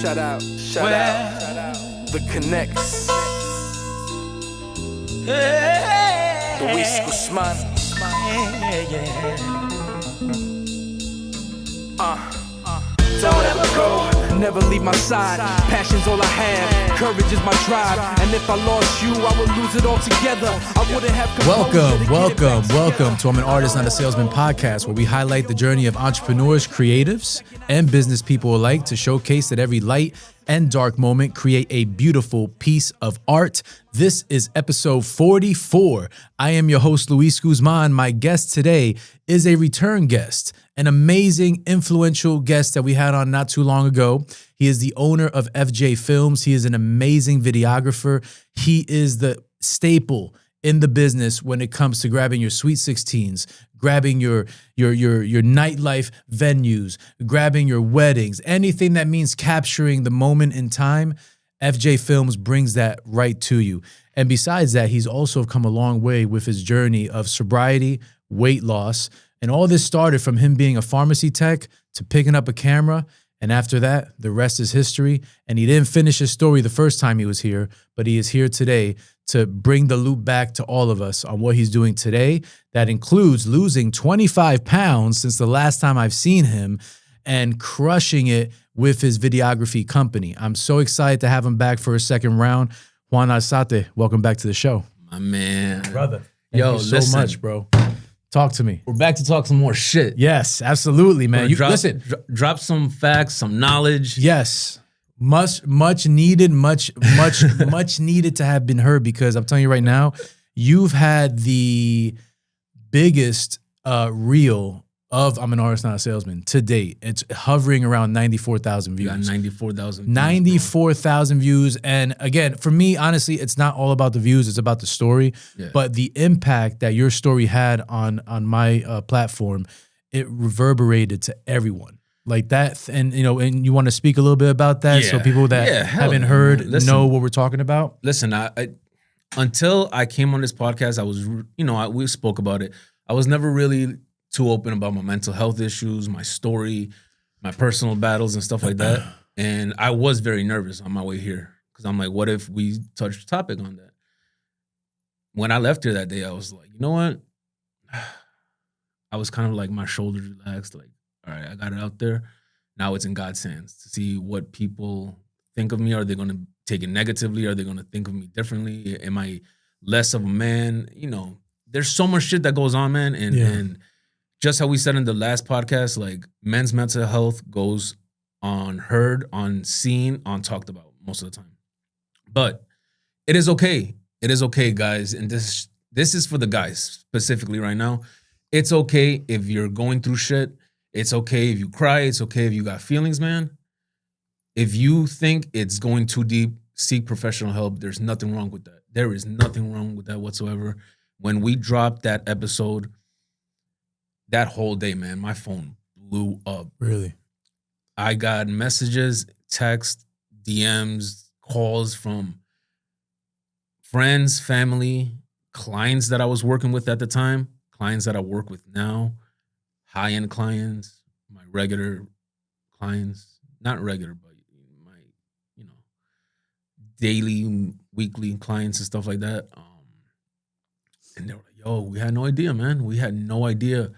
Shout out, The Connects. Luis Guzman. Don't ever go, never leave my side. Passion's all I have, courage is my drive. And if I lost you, I would lose it all together. I wouldn't have Welcome to I'm an Artist, Not a Salesman podcast, where we highlight the journey of entrepreneurs, creatives, and business people alike to showcase that every light and dark moment create a beautiful piece of art. This is episode 44. I am your host, Luis Guzman. My guest today is a return guest, an amazing, influential guest that we had on not too long ago. He is the owner of FJ Films. He is an amazing videographer. He is the staple in the business when it comes to grabbing your Sweet 16s, grabbing your nightlife venues, grabbing your weddings, anything that means capturing the moment in time. FJ Films brings that right to you. And besides that, he's also come a long way with his journey of sobriety, weight loss, and all this started from him being a pharmacy tech to picking up a camera. And after that, the rest is history. And he didn't finish his story the first time he was here, but he is here today to bring the loop back to all of us on what he's doing today. That includes losing 25 pounds since the last time I've seen him and crushing it with his videography company. I'm so excited to have him back for a second round. Juan, Alzate, welcome back to the show. My man. Brother, thank you so much, bro. Talk to me. We're back to talk some more shit. Yes, absolutely, man. Listen, drop some facts, some knowledge. Yes, much needed to have been heard, because I'm telling you right now, you've had the biggest reel of I'm an Artist, Not a Salesman to date. It's hovering around 94,000 views. You got 94,000 views. 94,000 views. And again, for me, honestly, it's not all about the views. It's about the story. Yeah. But the impact that your story had on my platform, it reverberated to everyone. Like that. And, and you want to speak a little bit about that so people that haven't heard know what we're talking about? Listen, I until I came on this podcast, I was, we spoke about it. I was never really too open about my mental health issues, my story, my personal battles and stuff like that. And I was very nervous on my way here because I'm like, what if we touch the topic on that? When I left here that day, I was like, you know what? I was kind of like, my shoulders relaxed, like, all right, I got it out there. Now it's in God's hands to see what people think of me. Are they going to take it negatively? Are they going to think of me differently? Am I less of a man? There's so much shit that goes on, man. And just how we said in the last podcast, like, men's mental health goes unheard, unseen, untalked about most of the time. But it is okay. It is okay, guys. And this is for the guys specifically right now. It's okay if you're going through shit. It's okay if you cry. It's okay if you got feelings, man. If you think it's going too deep, seek professional help. There's nothing wrong with that. There is nothing wrong with that whatsoever. When we dropped that episode, that whole day, man, my phone blew up. Really? I got messages, texts, DMs, calls from friends, family, clients that I was working with at the time, clients that I work with now, high-end clients, my regular clients, not regular, but my, daily, weekly clients and stuff like that. And they were like, yo, we had no idea, man. We had no idea.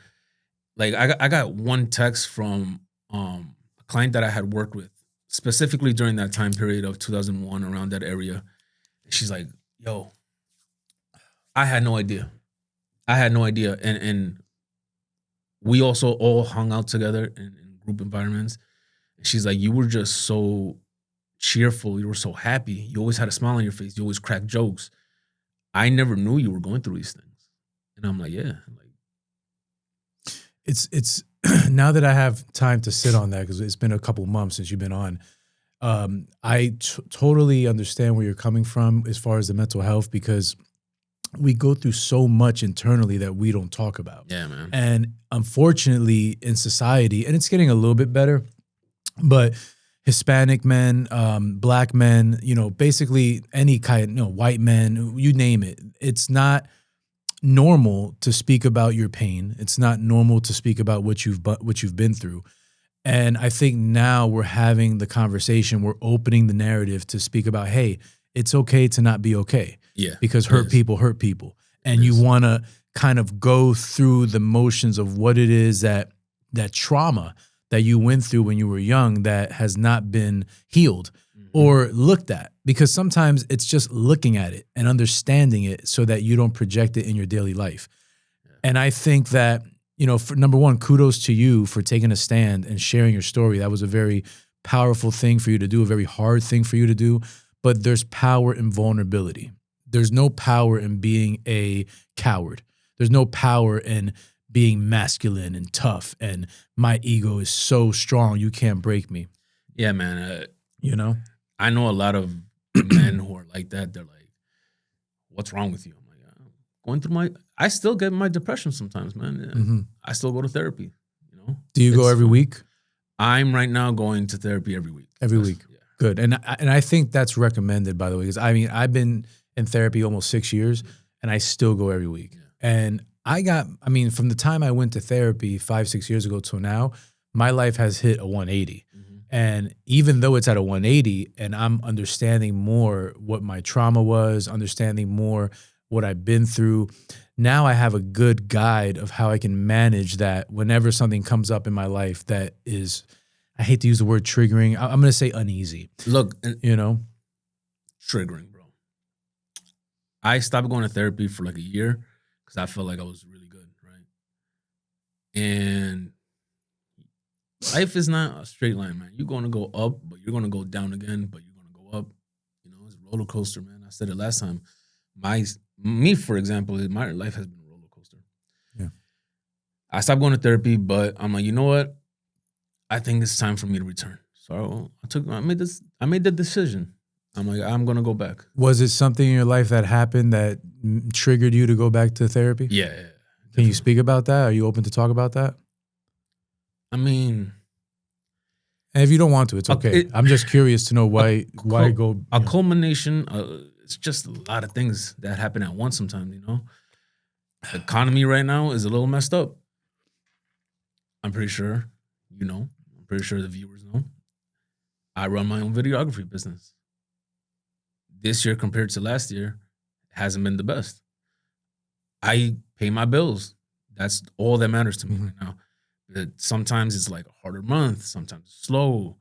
Like, I got one text from a client that I had worked with specifically during that time period of 2001, around that area. And she's like, yo, I had no idea. And we also all hung out together in group environments. And she's like, you were just so cheerful. You were so happy. You always had a smile on your face. You always cracked jokes. I never knew you were going through these things. And I'm like, yeah. It's now that I have time to sit on that, because it's been a couple months since you've been on, I totally understand where you're coming from as far as the mental health, because we go through so much internally that we don't talk about. Yeah, man. And unfortunately in society, and it's getting a little bit better, but Hispanic men, black men, basically any kind, white men, you name it. It's not normal to speak about your pain. It's not normal to speak about what you've been through. And I think now we're having the conversation, we're opening the narrative to speak about, hey, it's okay to not be okay. Yeah. Because hurt people. And It you is. want to kind of go through the motions of what it is that trauma that you went through when you were young that has not been healed or looked at. Because sometimes it's just looking at it and understanding it so that you don't project it in your daily life. And I think that, for number one, kudos to you for taking a stand and sharing your story. That was a very powerful thing for you to do, a very hard thing for you to do. But there's power in vulnerability. There's no power in being a coward. There's no power in being masculine and tough and my ego is so strong, you can't break me. Yeah, man. I know a lot of men who are like that. They're like, what's wrong with you? I'm like, going through I still get my depression sometimes, man. I still go to therapy, Do you go every week? I'm right now going to therapy every week. Every week. Yeah. Good. And I think that's recommended, by the way, because I've been in therapy almost 6 years and I still go every week. Yeah. And from the time I went to therapy 5-6 years ago till now, my life has hit a 180. And even though it's at a 180 and I'm understanding more what my trauma was, understanding more what I've been through, now I have a good guide of how I can manage that whenever something comes up in my life that is, I hate to use the word triggering. I'm going to say uneasy. Look, triggering, bro. I stopped going to therapy for like a year because I felt like I was really good, right? And life is not a straight line, man. You're going to go up, but you're going to go down again, but you're going to go up. It's a roller coaster, man. I said it last time. Me, for example, my life has been a roller coaster. Yeah. I stopped going to therapy, but I'm like, you know what? I think it's time for me to return. So I made the decision. I'm like, I'm going to go back. Was it something in your life that happened that triggered you to go back to therapy? Yeah. Can you speak about that? Are you open to talk about that? I mean, and if you don't want to, it's okay. I'm just curious to know why go. A culmination. It's just a lot of things that happen at once sometimes, The economy right now is a little messed up. I'm pretty sure I'm pretty sure the viewers know. I run my own videography business. This year compared to last year hasn't been the best. I pay my bills. That's all that matters to me right now. Sometimes it's like a harder month, sometimes it's slow.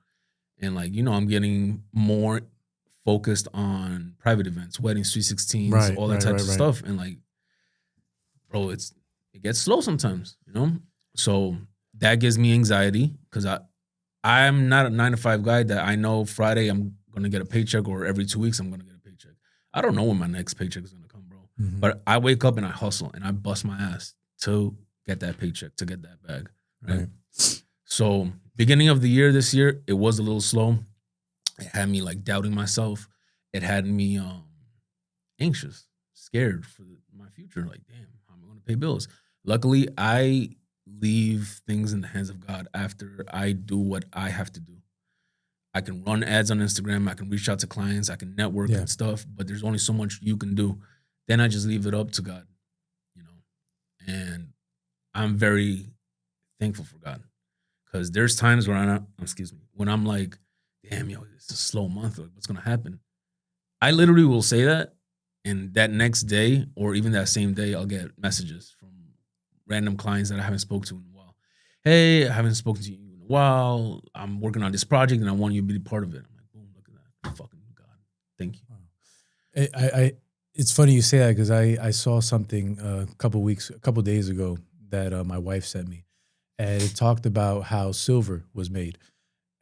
And I'm getting more focused on private events, weddings, 316s, all that type of stuff. And bro, it gets slow sometimes, So that gives me anxiety because I'm not a 9-to-5 guy that I know Friday I'm going to get a paycheck or every 2 weeks I'm going to get a paycheck. I don't know when my next paycheck is going to come, bro. But I wake up and I hustle and I bust my ass to get that paycheck, to get that bag. Right. So beginning of the year, this year, it was a little slow. It had me doubting myself. It had me anxious, scared for my future. Damn, how am I going to pay bills? Luckily, I leave things in the hands of God after I do what I have to do. I can run ads on Instagram. I can reach out to clients. I can network and stuff, but there's only so much you can do. Then I just leave it up to God, and I'm very thankful for God because there's times where when I'm like, damn, it's a slow month. What's going to happen? I literally will say that. And that next day or even that same day, I'll get messages from random clients that I haven't spoken to in a while. Hey, I haven't spoken to you in a while. I'm working on this project and I want you to be part of it. I'm like, boom, look at that. Fucking God. Thank you. Wow. It's funny you say that because I saw something a couple days ago that my wife sent me. And it talked about how silver was made.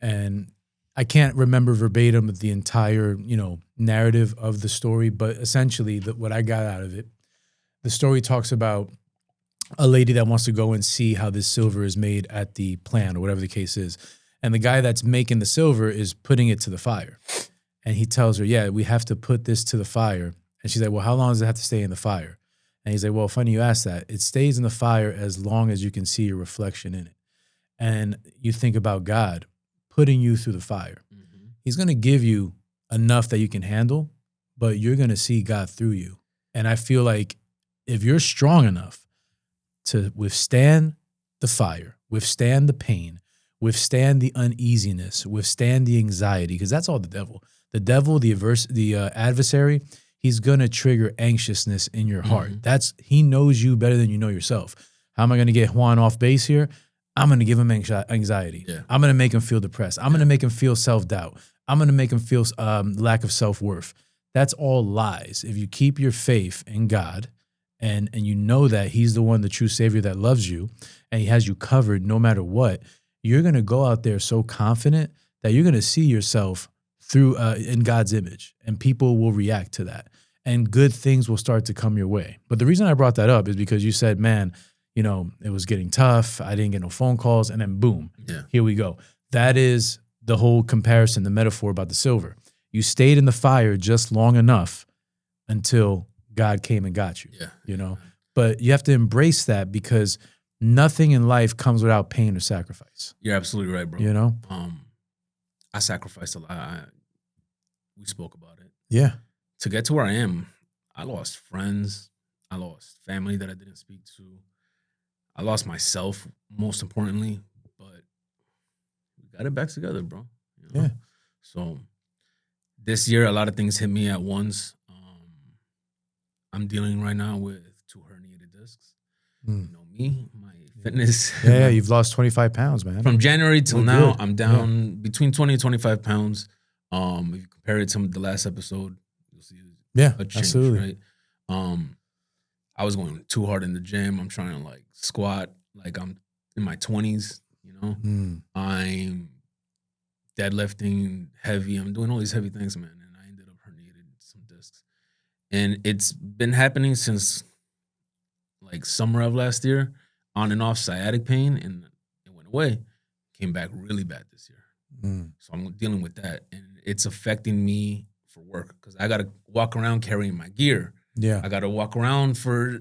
And I can't remember verbatim the entire, narrative of the story, but essentially what I got out of it, the story talks about a lady that wants to go and see how this silver is made at the plant or whatever the case is. And the guy that's making the silver is putting it to the fire. And he tells her, yeah, we have to put this to the fire. And she's like, well, how long does it have to stay in the fire? And he's like, well, funny you ask that. It stays in the fire as long as you can see your reflection in it. And you think about God putting you through the fire. Mm-hmm. He's going to give you enough that you can handle, but you're going to see God through you. And I feel like if you're strong enough to withstand the fire, withstand the pain, withstand the uneasiness, withstand the anxiety, because that's all the devil. The devil, the adversary, he's gonna trigger anxiousness in your heart. He knows you better than you know yourself. How am I gonna get Juan off base here? I'm gonna give him anxiety. Yeah. I'm gonna make him feel depressed. I'm gonna make him feel self-doubt. I'm gonna make him feel lack of self-worth. That's all lies. If you keep your faith in God and you know that he's the one, the true savior that loves you and he has you covered no matter what, you're going to go out there so confident that you're going to see yourself through in God's image, and people will react to that and good things will start to come your way. But the reason I brought that up is because you said, man, you know, it was getting tough. I didn't get no phone calls, and then boom, here we go. That is the whole comparison, the metaphor about the silver. You stayed in the fire just long enough until God came and got you, you know? But you have to embrace that because nothing in life comes without pain or sacrifice. You're absolutely right, bro. You know? I sacrificed a lot. We spoke about it. Yeah. To get to where I am, I lost friends. I lost family that I didn't speak to. I lost myself, most importantly. But we got it back together, bro. You know? Yeah. So this year, a lot of things hit me at once. I'm dealing right now with 2 herniated discs. You know me, my fitness. Yeah, you've lost 25 pounds, man. From January till now, good. I'm down between 20 and 25 pounds. If you compare it to the last episode, you'll see a change, absolutely. right? I was going too hard in the gym. I'm trying to like squat like I'm in my 20s, you know? I'm deadlifting heavy. I'm doing all these heavy things, man. And I ended up herniated some discs. And it's been happening since like summer of last year, on and off sciatic pain, and it went away. Came back really bad this year. So I'm dealing with that. And it's affecting me for work because I got to walk around carrying my gear. Yeah. I got to walk around for,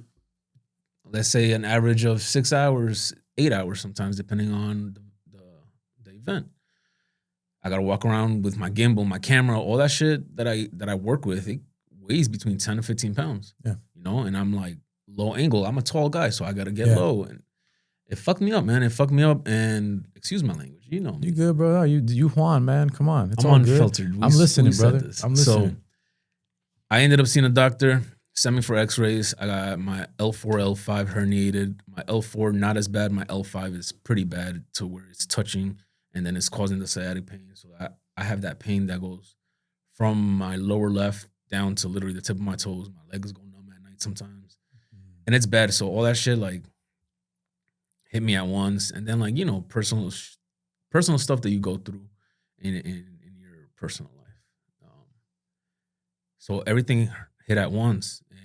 let's say, an average of 6 hours, 8 hours sometimes, depending on the event. I got to walk around with my gimbal, my camera, all that shit that I work with. It weighs between 10 to 15 pounds. Yeah. You know, and I'm like low angle. I'm a tall guy, so I got to get low. And it fucked me up, man. It fucked me up. And excuse my language, you know me. You good, bro? You Juan, man. Come on. It's I'm all unfiltered. Good. I'm listening, brother. I'm listening. So I ended up seeing a doctor, sent me for x-rays. I got my L4, L5 herniated. My L4, not as bad. My L5 is pretty bad to where it's touching and then it's causing the sciatic pain. So I have that pain that goes from my lower left down to literally the tip of my toes. My legs go numb at night sometimes. And it's bad. So all that shit like hit me at once. And then like, you know, personal stuff that you go through in your personal life. So everything hit at once. And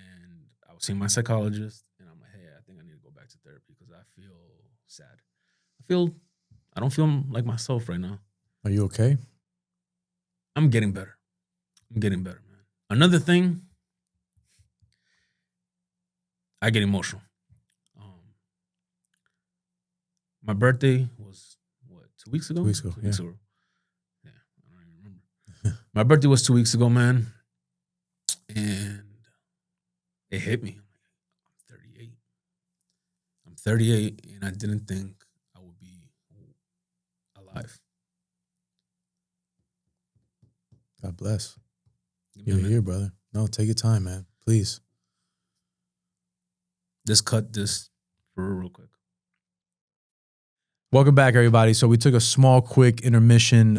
I was seeing my psychologist and I'm like, hey, I think I need to go back to therapy because I feel sad. I don't feel like myself right now. Are you okay? I'm getting better. Man. Another thing, I get emotional. My birthday was, 2 weeks ago? 2 weeks ago, 2 weeks ago. Yeah, I don't even remember. My birthday was 2 weeks ago, man. And it hit me. I'm 38, and I didn't think I would be alive. God bless. You're here, brother. No, take your time, man. Please. Just cut this for real quick. Welcome back, everybody. So we took a small, quick intermission.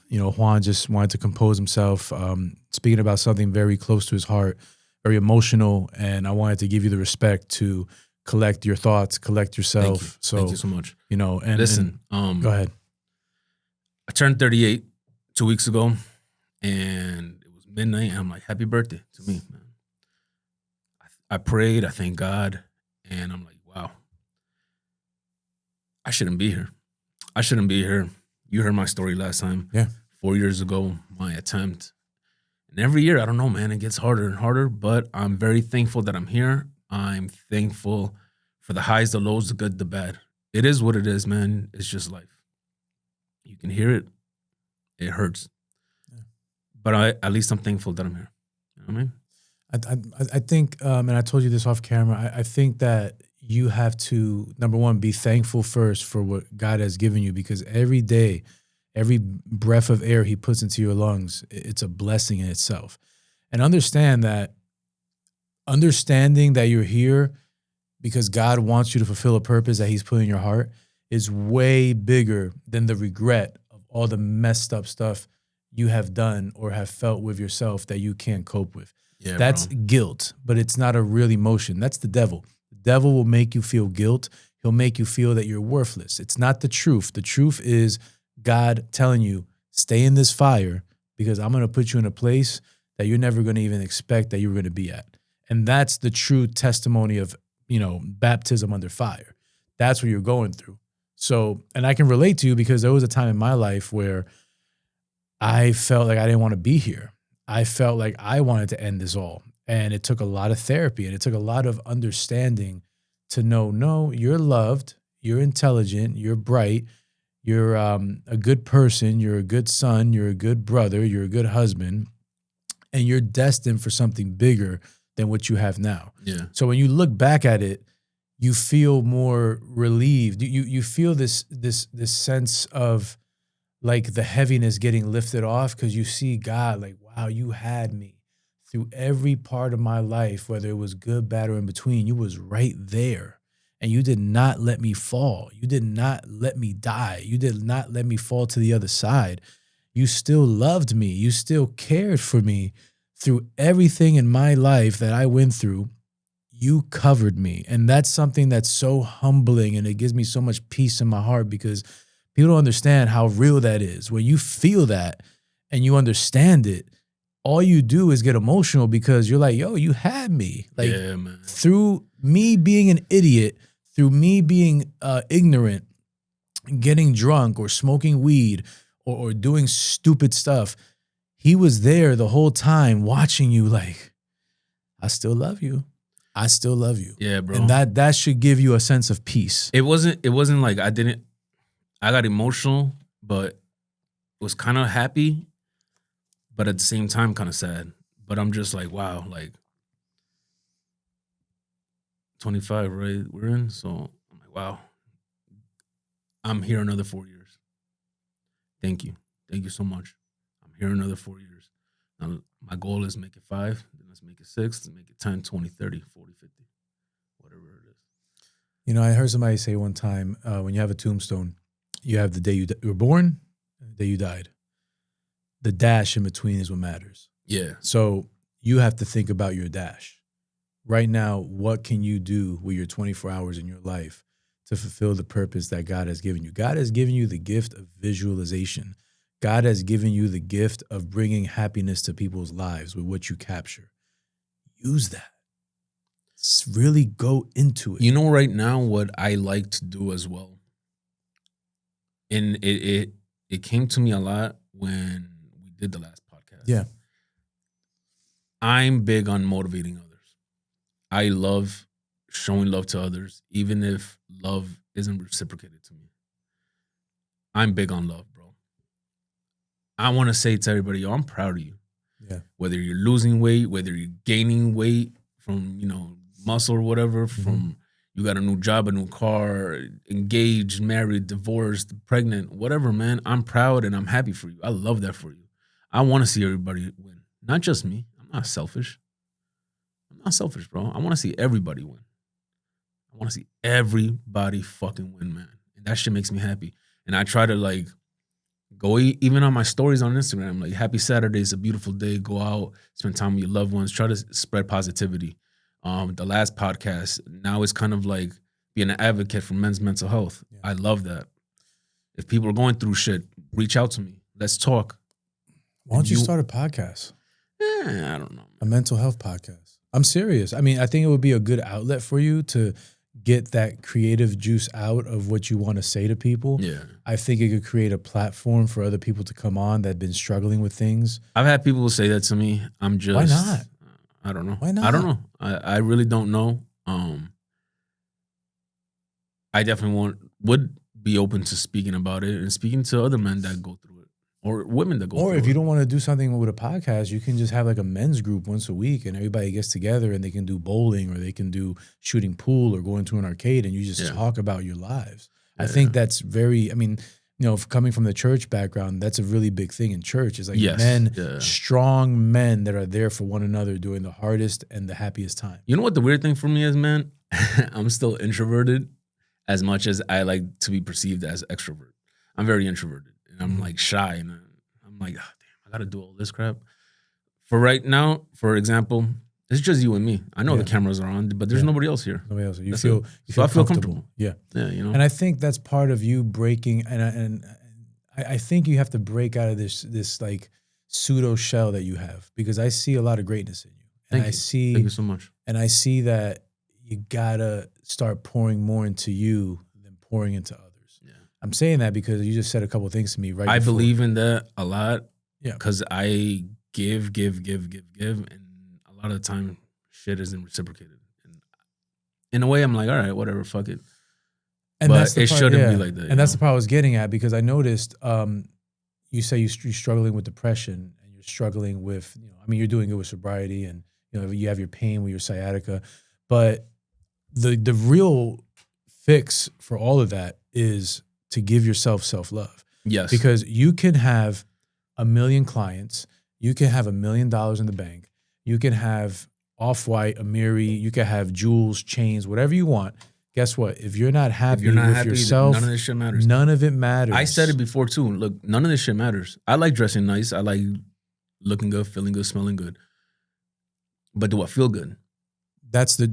You know, Juan just wanted to compose himself, speaking about something very close to his heart, very emotional, and I wanted to give you the respect to collect your thoughts, collect yourself. Thank you so much. You know, and listen, go ahead. I turned 38 2 weeks ago, and it was midnight, and I'm like, happy birthday to me, man. I prayed, I thank God, and I'm like, wow. I shouldn't be here. You heard my story last time. Yeah. 4 years ago, my attempt. And every year, I don't know, man, it gets harder and harder, but I'm very thankful that I'm here. I'm thankful for the highs, the lows, the good, the bad. It is what it is, man. It's just life. You can hear it. It hurts. Yeah. But at least I'm thankful that I'm here. You know what I mean? I think, and I told you this off camera, I think that, you have to, number one, be thankful first for what God has given you, because every day, every breath of air he puts into your lungs, it's a blessing in itself. And understanding that you're here because God wants you to fulfill a purpose that he's put in your heart is way bigger than the regret of all the messed up stuff you have done or have felt with yourself that you can't cope with. Yeah, That's bro. guilt, but it's not a real emotion. That's the devil. The devil will make you feel guilt. He'll make you feel that you're worthless. It's not the truth. The truth is God telling you, stay in this fire because I'm going to put you in a place that you're never going to even expect that you're going to be at. And that's the true testimony of, baptism under fire. That's what you're going through. So, and I can relate to you because there was a time in my life where I felt like I didn't want to be here. I felt like I wanted to end this all. And it took a lot of therapy and it took a lot of understanding to know, no, you're loved, you're intelligent, you're bright, you're a good person, you're a good son, you're a good brother, you're a good husband, and you're destined for something bigger than what you have now. Yeah. So when you look back at it, you feel more relieved. You feel this sense of like the heaviness getting lifted off because you see God like, wow, you had me through every part of my life, whether it was good, bad, or in between. You was right there. And you did not let me fall. You did not let me die. You did not let me fall to the other side. You still loved me. You still cared for me through everything in my life that I went through. You covered me. And that's something that's so humbling and it gives me so much peace in my heart because people don't understand how real that is. When you feel that and you understand it, all you do is get emotional because you're like, yo, you had me. Like, yeah, man. Through me being an idiot, through me being ignorant, getting drunk or smoking weed or doing stupid stuff, he was there the whole time watching you like, I still love you. I still love you. Yeah, bro. And that should give you a sense of peace. It wasn't like I got emotional, but was kind of happy, but at the same time kind of sad. But I'm just like, wow, like 25, right? We're in. So I'm like, wow, I'm here another 4 years. Thank you. Thank you so much. I'm here another 4 years. Now, my goal is make it 5, then let's make it 6, then make it 10, 20, 30, 40, 50, whatever it is. I heard somebody say one time, when you have a tombstone, you have the day you were born and the day you died. The dash in between is what matters. Yeah. So you have to think about your dash. Right now, what can you do with your 24 hours in your life to fulfill the purpose that God has given you? God has given you the gift of visualization. God has given you the gift of bringing happiness to people's lives with what you capture. Use that. Really go into it. Right now what I like to do as well, and it came to me a lot when we did the last podcast. Yeah. I'm big on motivating others. I love showing love to others, even if love isn't reciprocated to me. I'm big on love, bro. I want to say to everybody, yo, I'm proud of you. Yeah. Whether you're losing weight, whether you're gaining weight from, muscle or whatever, from you got a new job, a new car, engaged, married, divorced, pregnant, whatever, man. I'm proud and I'm happy for you. I love that for you. I want to see everybody win. Not just me. I'm not selfish. Bro. I want to see everybody win. I want to see everybody fucking win, man. And that shit makes me happy. And I try to go even on my stories on Instagram, like happy Saturday, it's a beautiful day. Go out, spend time with your loved ones, try to spread positivity. The last podcast, now it's kind of like being an advocate for men's mental health. Yeah. I love that. If people are going through shit, reach out to me. Let's talk. Why don't you start a podcast? I don't know. A mental health podcast. I'm serious. I mean, I think it would be a good outlet for you to get that creative juice out of what you want to say to people. Yeah. I think it could create a platform for other people to come on that have been struggling with things. I've had people say that to me. I'm just... Why not? I don't know. Why not? I don't know. I really don't know. I definitely would be open to speaking about it and speaking to other men that go through it. or women that go Or through if you it. don't want to do something with a podcast, you can just have like a men's group once a week and everybody gets together and they can do bowling or they can do shooting pool or go into an arcade and you just talk about your lives. I think that's very, I mean, you know, coming from the church background, that's a really big thing in church. It's like strong men that are there for one another during the hardest and the happiest time. You know what the weird thing for me is, man? I'm still introverted as much as I like to be perceived as extrovert. I'm very introverted and I'm like shy and I'm like, oh, damn, I got to do all this crap. For right now, for example, it's just you and me. I know the cameras are on, but there's nobody else here. Nobody else. You So feel I feel comfortable. Yeah. Yeah, you know. And I think that's part of you breaking, and I think you have to break out of this like pseudo shell that you have, because I see a lot of greatness in you. And Thank you so much. And I see that you gotta start pouring more into you than pouring into others. Yeah. I'm saying that because you just said a couple of things to me right I before. believe in that a lot. Yeah. Because I give, and a lot of the time shit isn't reciprocated. And in a way, I'm like, all right, whatever, fuck it. And but that's the it part, shouldn't be like that. And that's the part I was getting at, because I noticed you say you're struggling with depression and you're struggling with, you know, I mean, you're doing it with sobriety and, you know, you have your pain with your sciatica, but the real fix for all of that is to give yourself self-love. Yes. Because you can have 1 million clients, you can have $1 million in the bank, you can have Off-White, Amiri, you can have jewels, chains, whatever you want. Guess what? If you're not happy with yourself, none of this shit matters. None of it matters. I said it before too. Look, none of this shit matters. I like dressing nice. I like looking good, feeling good, smelling good. But do I feel good? That's the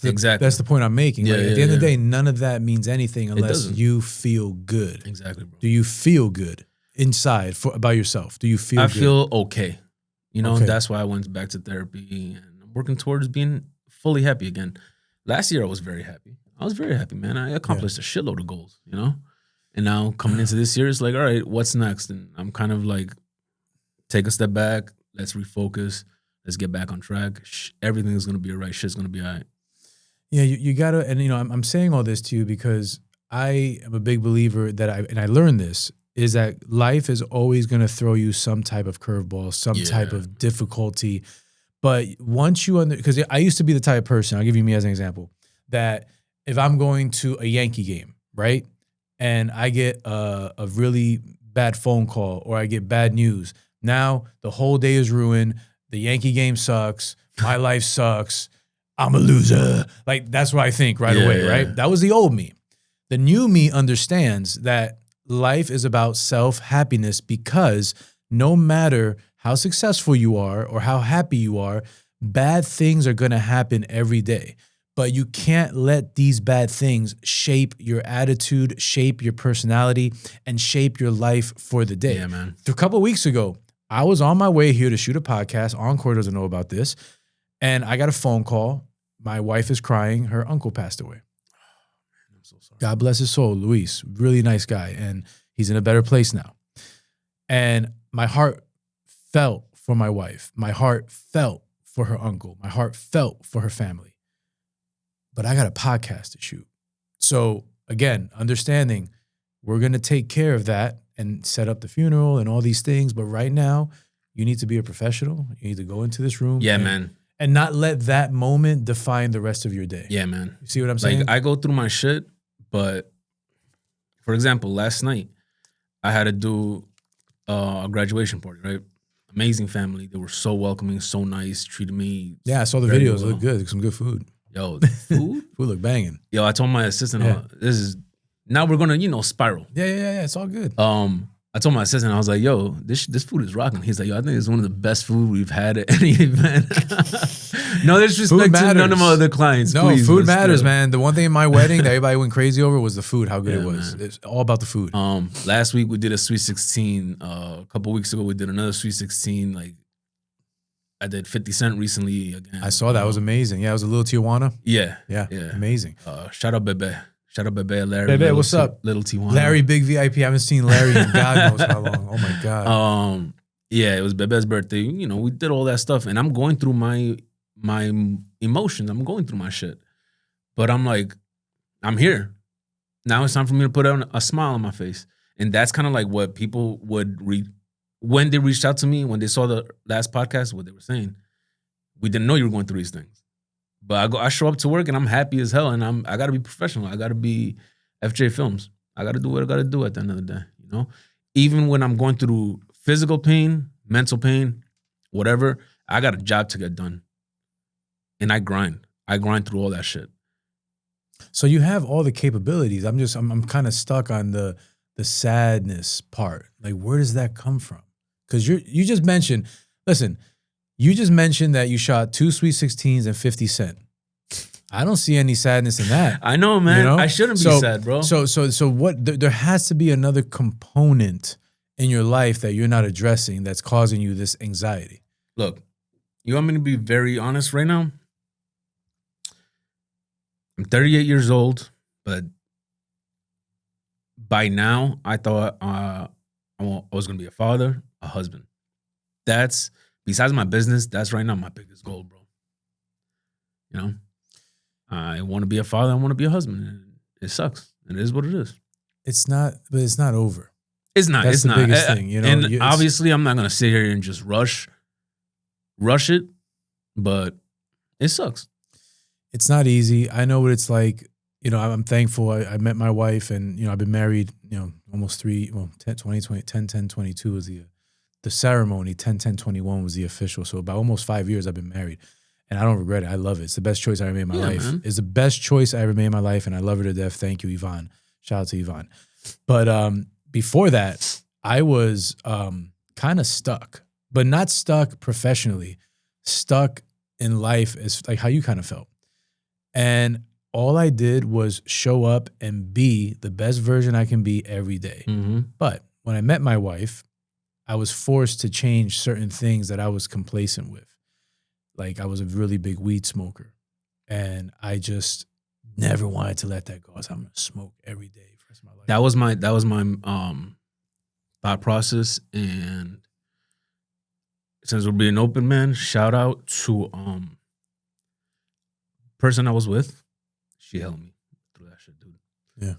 exactly. That's the point I'm making. Yeah, like, at the end of the day, none of that means anything unless you feel good. Exactly, bro. Do you feel good inside about yourself? Do you feel good? I feel okay. You know, that's why I went back to therapy and I'm working towards being fully happy again. Last year I was very happy. I was very happy, man. I accomplished a shitload of goals, you know? And now coming into this year, it's like, all right, what's next? And I'm kind of like, take a step back. Let's refocus. Let's get back on track. Everything's going to be all right. Shit's going to be all right. Yeah, you got to, and you know, I'm saying all this to you because I am a big believer that I learned this, is that life is always going to throw you some type of curveball, some type of difficulty. But once you because I used to be the type of person, I'll give you me as an example, that if I'm going to a Yankee game, right, and I get a really bad phone call or I get bad news, now the whole day is ruined. The Yankee game sucks. My life sucks. I'm a loser. Like, that's what I think right away, right? That was the old me. The new me understands that life is about self-happiness, because no matter how successful you are or how happy you are, bad things are going to happen every day. But you can't let these bad things shape your attitude, shape your personality, and shape your life for the day. Yeah, man. A couple of weeks ago, I was on my way here to shoot a podcast. Encore doesn't know about this. And I got a phone call. My wife is crying. Her uncle passed away. I'm so sorry. God bless his soul, Luis. Really nice guy. And he's in a better place now. And my heart felt for my wife. My heart felt for her uncle. My heart felt for her family. But I got a podcast to shoot. So again, understanding we're going to take care of that and set up the funeral and all these things. But right now, you need to be a professional. You need to go into this room. Yeah, man. And not let that moment define the rest of your day. Yeah, man. You see what I'm saying? Like, I go through my shit, but for example, last night, I had to do a graduation party, right? Amazing family. They were so welcoming, so nice, treated me. Yeah, I saw the videos. Well. Look good. Some good food. Yo, the food? Food look banging. Yo, I told my assistant, now we're going to, spiral. Yeah. It's all good. I told my assistant, I was like, yo, this food is rocking. He's like, yo, I think it's one of the best food we've had at any event. No disrespect to none of my other clients. No, please, food matters, man. The one thing in my wedding that everybody went crazy over was the food, how good it was. Man. It's all about the food. Last week we did a Sweet 16. A couple weeks ago we did another Sweet 16. Like, I did 50 Cent recently again. I saw that. It was amazing. Yeah, it was a little Tijuana. Yeah. Amazing. Shout out Bebe. Shout out Bebe, Larry. Bebe, what's up? Little Tijuana. Larry, big VIP. I haven't seen Larry in God knows how long. Oh my God. Yeah, it was Bebe's birthday. We did all that stuff, and I'm going through my emotions. I'm going through my shit, but I'm like, I'm here. Now it's time for me to put on a smile on my face, and that's kind of like what people would when they reached out to me, when they saw the last podcast, what they were saying, we didn't know you were going through these things. But I show up to work and I'm happy as hell, and I got to be professional. I got to be FJ Films. I got to do what I got to do at the end of the day, you know? Even when I'm going through physical pain, mental pain, whatever, I got a job to get done. And I grind. I grind through all that shit. So you have all the capabilities. I'm kind of stuck on the sadness part. Like, where does that come from? Because you just mentioned, listen, you just mentioned that you shot 2 Sweet 16s and 50 Cent. I don't see any sadness in that. I know, man. You know? I shouldn't be sad, bro. So what? There has to be another component in your life that you're not addressing that's causing you this anxiety. Look, you want me to be very honest right now? I'm 38 years old, but by now I thought I was going to be a father, a husband. That's, besides my business, that's right now my biggest goal, bro. You know? I want to be a father, I want to be a husband. And it sucks. It is what it is. It's not, but it's not over. It's not. That's it's the not. biggest thing, you know. And obviously, I'm not gonna sit here and just rush it, but it sucks. It's not easy. I know what it's like. You know, I'm thankful. I met my wife, and you know, I've been married. You know, almost 10/10/22 was the ceremony. 10/10/21 was the official. So about almost 5 years I've been married, and I don't regret it. I love it. It's the best choice I ever made in my life. Man. It's the best choice I ever made in my life, and I love her to death. Thank you, Yvonne. Shout out to Yvonne. But before that, I was kind of stuck, but not stuck professionally, stuck in life is like how you kind of felt. And all I did was show up and be the best version I can be every day. Mm-hmm. But when I met my wife, I was forced to change certain things that I was complacent with. Like I was a really big weed smoker, and I just never wanted to let that go. I was like, I'm gonna smoke every day for the rest of my life. That was my thought process. And since we're being open, man, shout out to person I was with. She helped me through that shit, dude. Yeah.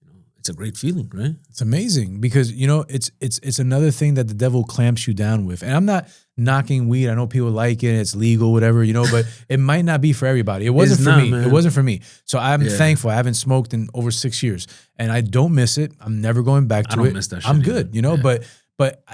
You know, it's a great feeling, right? It's amazing because, you know, it's another thing that the devil clamps you down with. And I'm not knocking weed. I know people like it. It's legal, whatever, you know, but it might not be for everybody. It wasn't for me. Man. It wasn't for me. So I'm thankful. I haven't smoked in over 6 years and I don't miss it. I'm never going back to it. I don't miss that shit I'm either. good, you know, but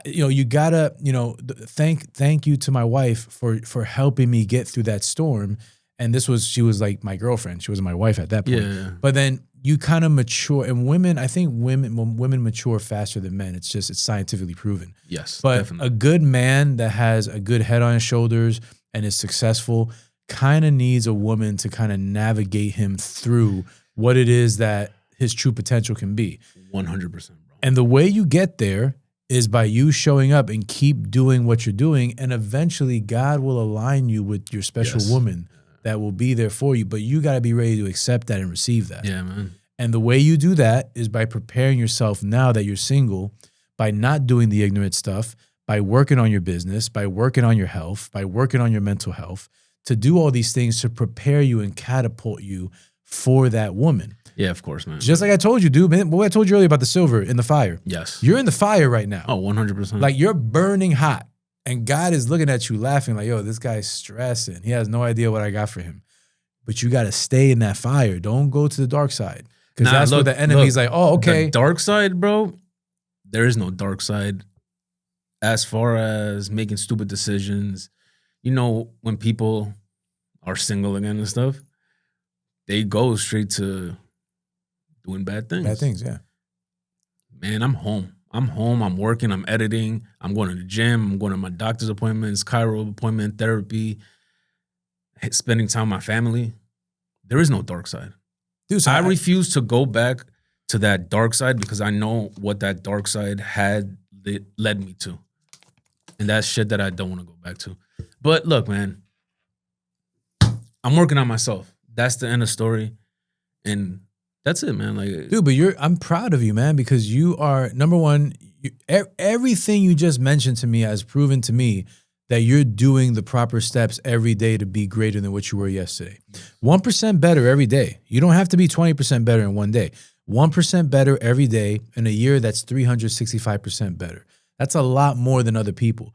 you know, you gotta, you know, thank you to my wife for helping me get through that storm. And she was like my girlfriend. She wasn't my wife at that point. Yeah. But then you kind of mature, and women, I think women mature faster than men. It's scientifically proven. Yes, but definitely. A good man that has a good head on his shoulders and is successful kind of needs a woman to kind of navigate him through what it is that his true potential can be. 100%, bro. And the way you get there is by you showing up and keep doing what you're doing, and eventually God will align you with your special woman that will be there for you. But you got to be ready to accept that and receive that. Yeah, man. And the way you do that is by preparing yourself now that you're single, by not doing the ignorant stuff, by working on your business, by working on your health, by working on your mental health, to do all these things to prepare you and catapult you for that woman. Yeah, of course, man. Just like I told you, dude, man, what I told you earlier about the silver in the fire. Yes. You're in the fire right now. Oh, 100%. Like you're burning hot. And God is looking at you laughing like, yo, this guy's stressing. He has no idea what I got for him. But you got to stay in that fire. Don't go to the dark side. Because that's where the enemy's like, oh, okay. The dark side, bro, there is no dark side as far as making stupid decisions. You know, when people are single again and stuff, they go straight to doing bad things. Bad things, yeah. Man, I'm home. I'm working, I'm editing, I'm going to the gym, I'm going to my doctor's appointments, chiro appointment, therapy, spending time with my family. There is no dark side. Dude, so I refuse to go back to that dark side because I know what that dark side led me to. And that's shit that I don't want to go back to. But look, man, I'm working on myself. That's the end of the story. And that's it, man. Like, dude, but I'm proud of you, man, because you are, number one, everything you just mentioned to me has proven to me that you're doing the proper steps every day to be greater than what you were yesterday. 1% better every day. You don't have to be 20% better in one day. 1% better every day in a year, that's 365% better. That's a lot more than other people.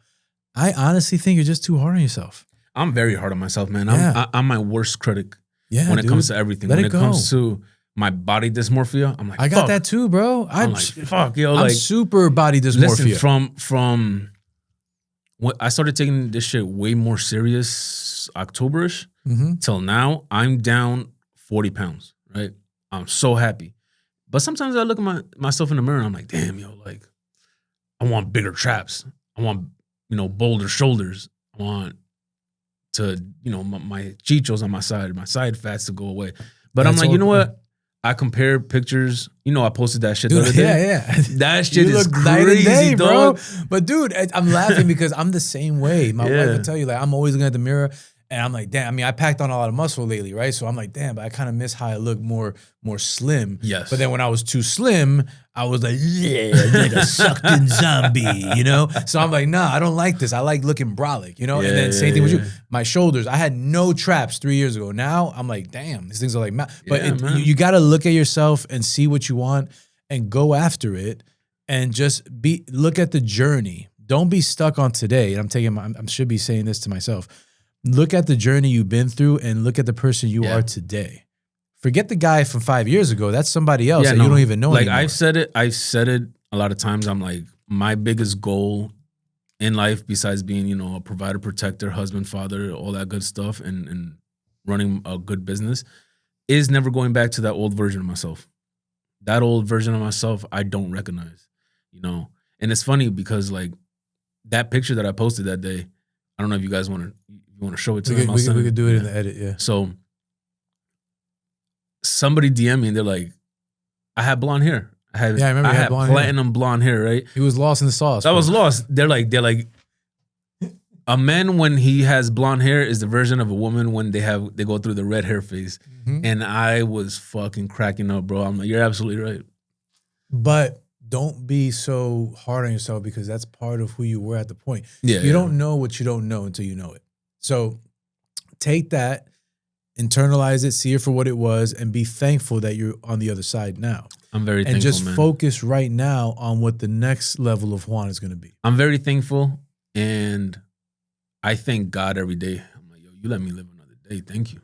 I honestly think you're just too hard on yourself. I'm very hard on myself, man. Yeah. I'm my worst critic Yeah, when it dude. comes to everything. Let When it it comes go. to my body dysmorphia, I'm like, I got fuck. that too, bro. I'm like, fuck, yo, I'm like super body dysmorphia. listen, from when I started taking this shit way more serious Octoberish till now, I'm down 40 pounds, right? I'm so happy. But sometimes I look at myself in the mirror and I'm like, damn, yo, like, I want bigger traps. I want, bolder shoulders. I want to, my chichos on my side fats to go away. But That's I'm like, all you know good. what? I compared pictures. I posted that shit the other Dude, day. yeah. That shit You is look night and crazy, day, bro. dog. But dude, I'm laughing because I'm the same way. My wife will tell you, like, I'm always looking at the mirror and I'm like, damn. I mean, I packed on a lot of muscle lately, right? So I'm like, damn, but I kind of miss how I look more slim. Yes. But then when I was too slim, I was like, yeah, like a sucked in zombie, So I'm like, nah, I don't like this. I like looking brolic, And then same thing with you. My shoulders, I had no traps 3 years ago. Now I'm like, damn, these things are like, but man. you got to look at yourself and see what you want and go after it and just look at the journey. Don't be stuck on today. And I should be saying this to myself. Look at the journey you've been through and look at the person you are today. Forget the guy from 5 years ago. That's somebody else that you don't even know anymore. I've said it a lot of times. I'm like, my biggest goal in life, besides being, a provider, protector, husband, father, all that good stuff, and running a good business, is never going back to that old version of myself. That old version of myself, I don't recognize, And it's funny because like that picture that I posted that day, I don't know if you guys want to show it to them. We could do it in the edit, yeah. So somebody DM me and they're like, I had blonde hair. I remember. I had platinum blonde hair, right? He was lost in the sauce. I was lost. They're like, a man when he has blonde hair is the version of a woman when they go through the red hair phase. And I was fucking cracking up, bro. I'm like, you're absolutely right. But don't be so hard on yourself because that's part of who you were at the point. Yeah, you don't know what you don't know until you know it. So take that, internalize it, see it for what it was, and be thankful that you're on the other side now. I'm very thankful, and just man. focus right now on what the next level of Juan is going to be. I'm very thankful, and I thank God every day. I'm like, yo, you let me live another day. Thank you.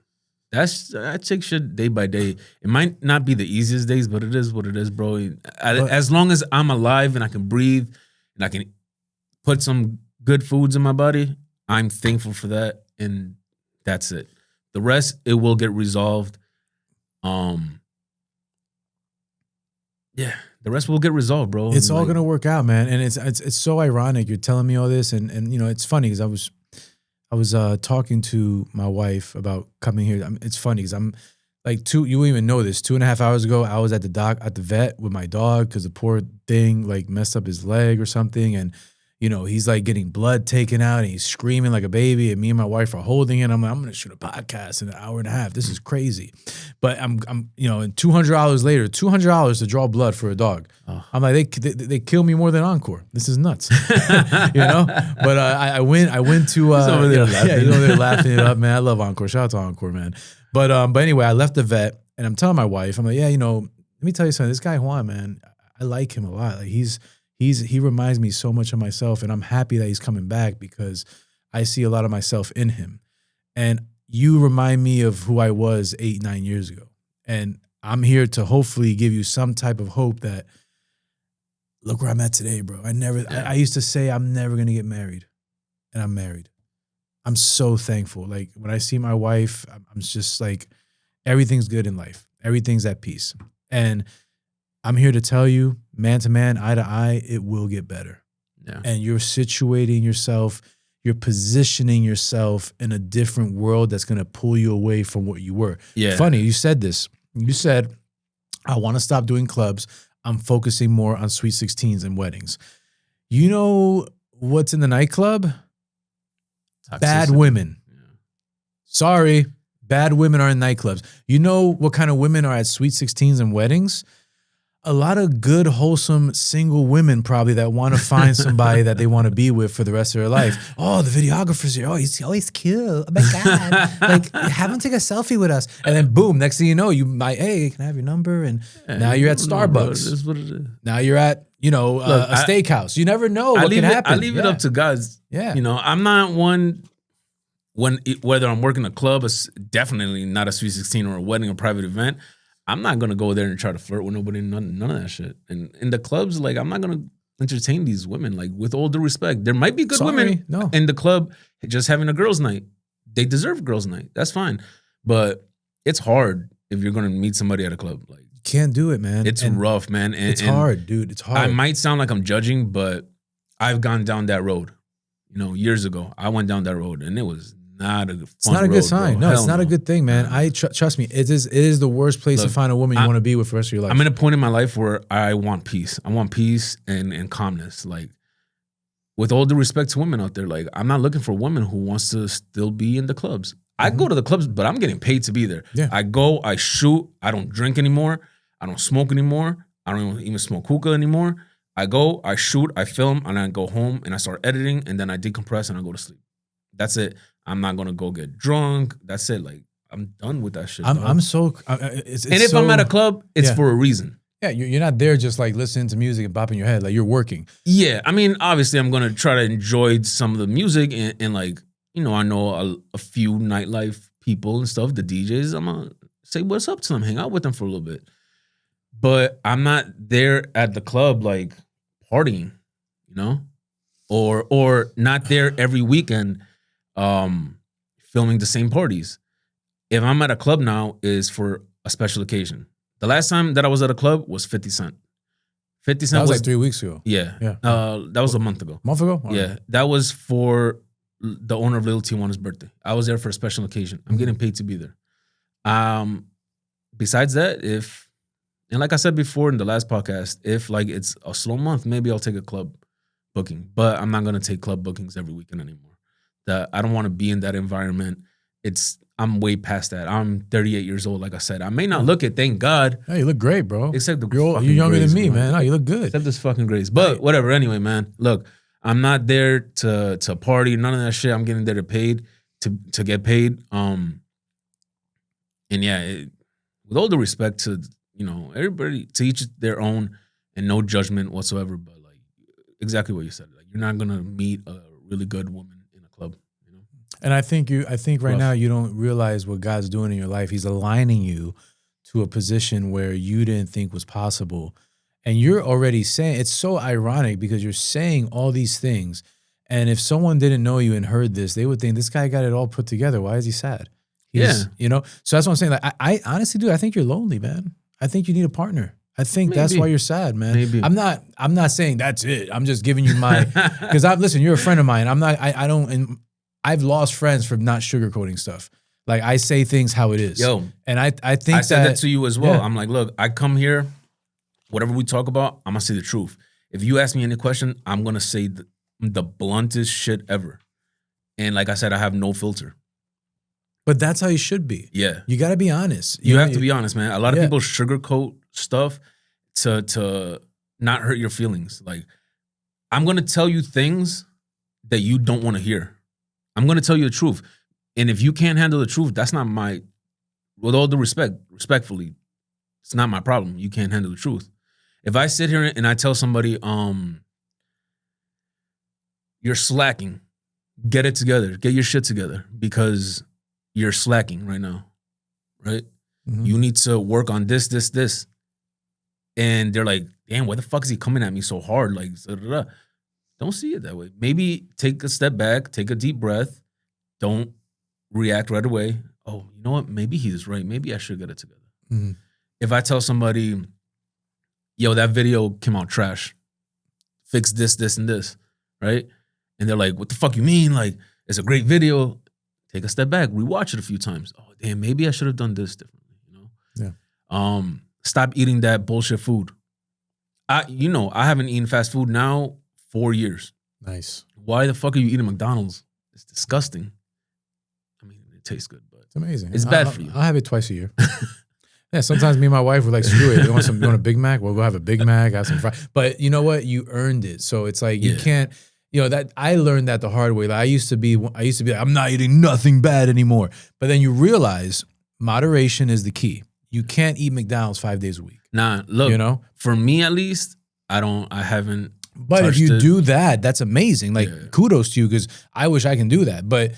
I take shit day by day. It might not be the easiest days, but it is what it is, bro. As long as I'm alive and I can breathe and I can put some good foods in my body, I'm thankful for that, and that's it. The rest, it will get resolved. Yeah, the rest will get resolved, bro. It's all gonna work out, man. And it's so ironic you're telling me all this, and it's funny because I was talking to my wife about coming here. It's funny because I'm like you wouldn't even know this. 2.5 hours ago, I was at the vet with my dog because the poor thing like messed up his leg or something, and he's like getting blood taken out and he's screaming like a baby, and me and my wife are holding it. I'm like, I'm gonna shoot a podcast in an hour and a half. This is crazy. But I'm and $200 later, $200 to draw blood for a dog. Oh. I'm like, they kill me more than Encore. This is nuts. But I went to they're laughing it up, man. I love Encore. Shout out to Encore, man. But anyway, I left the vet and I'm telling my wife, I'm like, yeah, let me tell you something. This guy Juan, man, I like him a lot. Like he reminds me so much of myself, and I'm happy that he's coming back because I see a lot of myself in him. And you remind me of who I was 8-9 years ago. And I'm here to hopefully give you some type of hope that look where I'm at today, bro. I used to say I'm never going to get married, and I'm married. I'm so thankful. Like when I see my wife, I'm just like, everything's good in life. Everything's at peace. And I'm here to tell you, man to man, eye to eye, it will get better. Yeah. And you're situating yourself, you're positioning yourself in a different world that's going to pull you away from what you were. Yeah. Funny, you said this. You said, I want to stop doing clubs. I'm focusing more on sweet 16s and weddings. You know what's in the nightclub? Toxicity. Bad women. Yeah. Sorry, bad women are in nightclubs. You know what kind of women are at sweet 16s and weddings? a lot of good, wholesome single women probably that want to find somebody that they want to be with for the rest of their life. Oh, the videographer's here. Oh, he's always cute. Oh my God. Like, have him take a selfie with us. And then boom, next thing you know, you might, hey, can I have your number? And now you're at Starbucks. This is what it is. Now you're at, Look, a steakhouse. You never know what can happen. I leave it up to guys. Yeah. I'm not one whether I'm working a club, it's definitely not a Sweet 16 or a wedding or private event. I'm not gonna go there and try to flirt with nobody, none of that shit. And in the clubs, like, I'm not gonna entertain these women. Like, with all due respect, there might be good women in the club just having a girls' night. They deserve girls' night. That's fine, but it's hard if you're gonna meet somebody at a club. Like, you can't do it, man. It's rough, man. And, it's hard, dude. It's hard. I might sound like I'm judging, but I've gone down that road. Years ago, I went down that road, and it was not a fun It's not a good sign. Bro. No, it's not a good thing, man. Trust me. It is the worst place to find a woman you want to be with for the rest of your life. I'm in a point in my life where I want peace. I want peace and calmness. Like, with all due respect to women out there, like, I'm not looking for a woman who wants to still be in the clubs. I go to the clubs, but I'm getting paid to be there. Yeah. I go, I shoot. I don't drink anymore. I don't smoke anymore. I don't even smoke hookah anymore. I go, I shoot, I film, and I go home and I start editing, and then I decompress and I go to sleep. That's it. I'm not gonna go get drunk. That's it. Like, I'm done with that shit. I'm so. It's and if I'm at a club, it's for a reason. Yeah, you're not there just like listening to music and bopping your head. Like, you're working. Yeah, I mean, obviously, I'm gonna try to enjoy some of the music and like, I know a few nightlife people and stuff, the DJs. I'm gonna say what's up to them, hang out with them for a little bit. But I'm not there at the club like partying, or not there every weekend. Filming the same parties. If I'm at a club now, is for a special occasion. The last time that I was at a club was 50 Cent. 50 Cent was like 3 weeks ago. Yeah. That was a month ago. Month ago? Yeah. That was for the owner of Lil Tijuana's birthday. I was there for a special occasion. I'm getting paid to be there. Besides that, and like I said before in the last podcast, if like it's a slow month, maybe I'll take a club booking. But I'm not gonna take club bookings every weekend anymore. I don't want to be in that environment. I'm way past that. I'm 38 years old. Like I said, I may not look it. Thank God. Hey, you look great, bro. Except the you're younger grace, than me, man. man. Oh, you look good. Except this fucking grace. But whatever. Anyway, man. Look, I'm not there to party. None of that shit. I'm getting there to get paid. And yeah, with all the respect to everybody, to each their own, and no judgment whatsoever. But like exactly what you said. Like, you're not gonna meet a really good woman in a club. And I think right now you don't realize what God's doing in your life. He's aligning you to a position where you didn't think was possible. And you're already saying, it's so ironic because you're saying all these things. And if someone didn't know you and heard this, they would think this guy got it all put together. Why is he sad? So that's what I'm saying. Like, I honestly do. I think you're lonely, man. I think you need a partner. I think that's why you're sad, man. Maybe. I'm not saying that's it. I'm just giving you my, because listen, you're a friend of mine. I've lost friends for not sugarcoating stuff. Like, I say things how it is. Yo, and I think I said that to you as well. Yeah. I'm like, look, I come here, whatever we talk about, I'm gonna say the truth. If you ask me any question, I'm gonna say the bluntest shit ever. And like I said, I have no filter. But that's how you should be. Yeah. You got to be honest. You have to be honest, man. A lot of people sugarcoat stuff to not hurt your feelings. Like, I'm going to tell you things that you don't want to hear. I'm going to tell you the truth. And if you can't handle the truth, that's not with all due respectfully, it's not my problem. You can't handle the truth. If I sit here and I tell somebody, you're slacking, get it together, get your shit together, because you're slacking right now, right? Mm-hmm. You need to work on this. And they're like, damn, why the fuck is he coming at me so hard? Like, don't see it that way. Maybe take a step back, take a deep breath. Don't react right away. Oh, you know what? Maybe he's right. Maybe I should get it together. Mm-hmm. If I tell somebody, yo, that video came out trash, fix this, and this, right? And they're like, what the fuck you mean? Like, it's a great video. Take a step back, rewatch it a few times. Oh, damn, maybe I should have done this differently, Yeah. Stop eating that bullshit food. I haven't eaten fast food now 4 years. Nice. Why the fuck are you eating McDonald's? It's disgusting. I mean, it tastes good, but it's amazing. It's bad for you. I'll have it twice a year. Yeah, sometimes me and my wife were like, screw it. You want a Big Mac? Well, we'll have a Big Mac, have some fries. But you know what? You earned it. So it's like you can't, that I learned that the hard way. Like I used to be like, I'm not eating nothing bad anymore. But then you realize moderation is the key. You can't eat McDonald's 5 days a week. Nah, look, for me at least, I haven't. But if you do that, that's amazing. Like kudos to you, because I wish I can do that. But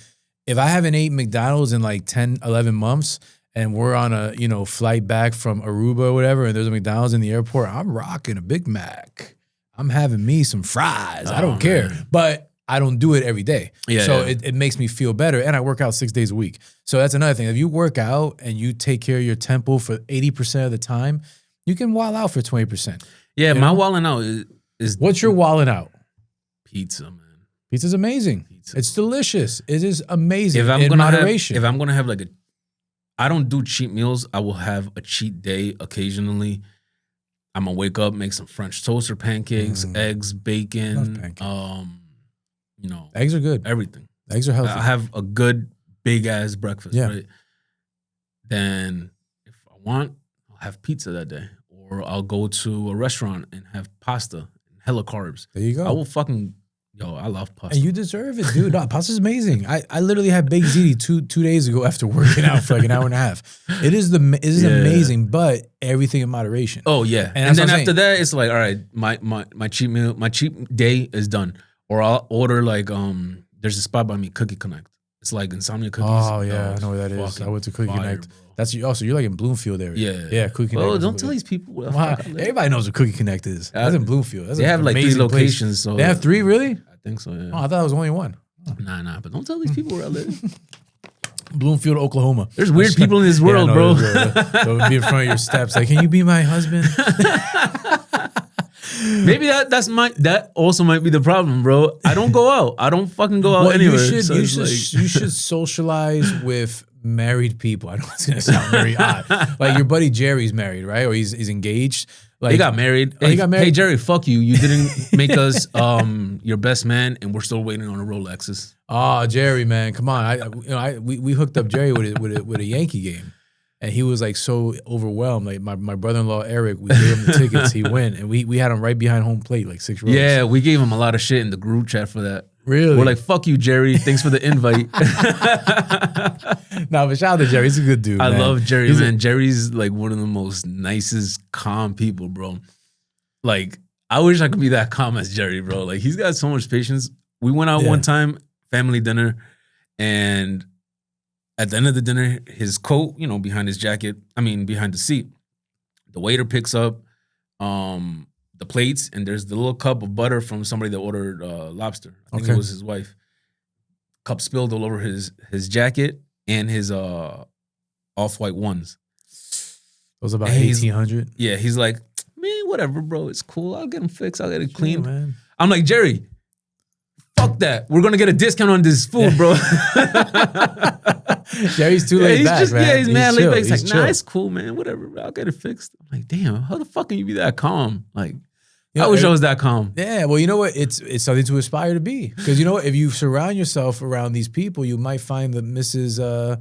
if I haven't ate McDonald's in like 10, 11 months, and we're on a, flight back from Aruba or whatever, and there's a McDonald's in the airport, I'm rocking a Big Mac. I'm having me some fries. I don't care. But I don't do it every day. It makes me feel better. And I work out 6 days a week. So that's another thing. If you work out and you take care of your temple for 80% of the time, you can wall out for 20%. Yeah, my walling out is... What's your walling out? Pizza, man. Pizza's amazing. It's delicious. It is amazing. If I'm in gonna moderation. If I'm going to have like I don't do cheat meals. I will have a cheat day occasionally. I'm gonna wake up, make some French toast or pancakes, eggs, bacon. Eggs are good. Everything. Eggs are healthy. I have a good big ass breakfast. Right. Then if I want, I'll have pizza that day, or I'll go to a restaurant and have pasta and hella carbs. There you go. I will fucking. Yo, I love pasta. And you deserve it, dude. No, pasta's amazing. I literally had baked ziti two days ago after working out for like an hour and a half. It is amazing, but everything in moderation. Oh yeah. And then after that, it's like, all right, my cheat meal, my cheat day is done. Or I'll order like there's a spot by me, Cookie Connect. It's like Insomnia Cookies. Oh yeah, I know where that is. I went to Cookie Connect. Bro. That's so you're like in Bloomfield area. Yeah, Cookie Connect. Well, don't tell these people. Wow. Everybody knows what Cookie Connect is. That's in Bloomfield. That's they have like 3 locations. So they have 3, really? I think so. Yeah. Oh, I thought it was only 1. Oh. Nah. But don't tell these people where I live. Bloomfield, Oklahoma. There's weird people in this world, bro. They'll be in front of your steps. Like, can you be my husband? Maybe that also might be the problem, bro. I don't go out. I don't fucking go out anywhere. You should socialize with married people. I know it's gonna sound very odd. Like your buddy Jerry's married, right? Or he's engaged. Like he got married. He got married. Hey Jerry, fuck you. You didn't make us your best man, and we're still waiting on a Rolexes. Oh, Jerry, man, come on. We hooked up Jerry with a Yankee game. And he was like so overwhelmed. Like my brother-in-law Eric, we gave him the tickets. He went, and we had him right behind home plate, like 6 rows. Yeah, we gave him a lot of shit in the group chat for that. Really? We're like, fuck you, Jerry. Thanks for the invite. Nah, but shout out to Jerry. He's a good dude. I man. love Jerry, man. Jerry's like one of the most nicest, calm people, bro. Like, I wish I could be that calm as Jerry, bro. Like, he's got so much patience. We went out one time, family dinner, and at the end of the dinner, his coat, behind his jacket, behind the seat, the waiter picks up the plates, and there's the little cup of butter from somebody that ordered lobster. I think it was his wife. Cup spilled all over his jacket and his off-white ones. Those about 1,800? Yeah, he's like, man, whatever, bro. It's cool. I'll get them fixed. I'll get it clean. Man. I'm like, Jerry, fuck that. We're going to get a discount on this food, bro. Jerry's too laid back, man. Yeah, he's mad laid back. He's like, chill. Nah, it's cool, man. Whatever, bro. I'll get it fixed. I'm like, damn, how the fuck can you be that calm? Like, I wish I was that calm. Yeah, well, you know what? It's something to aspire to be. Because you know what? If you surround yourself around these people, you might find the Mrs.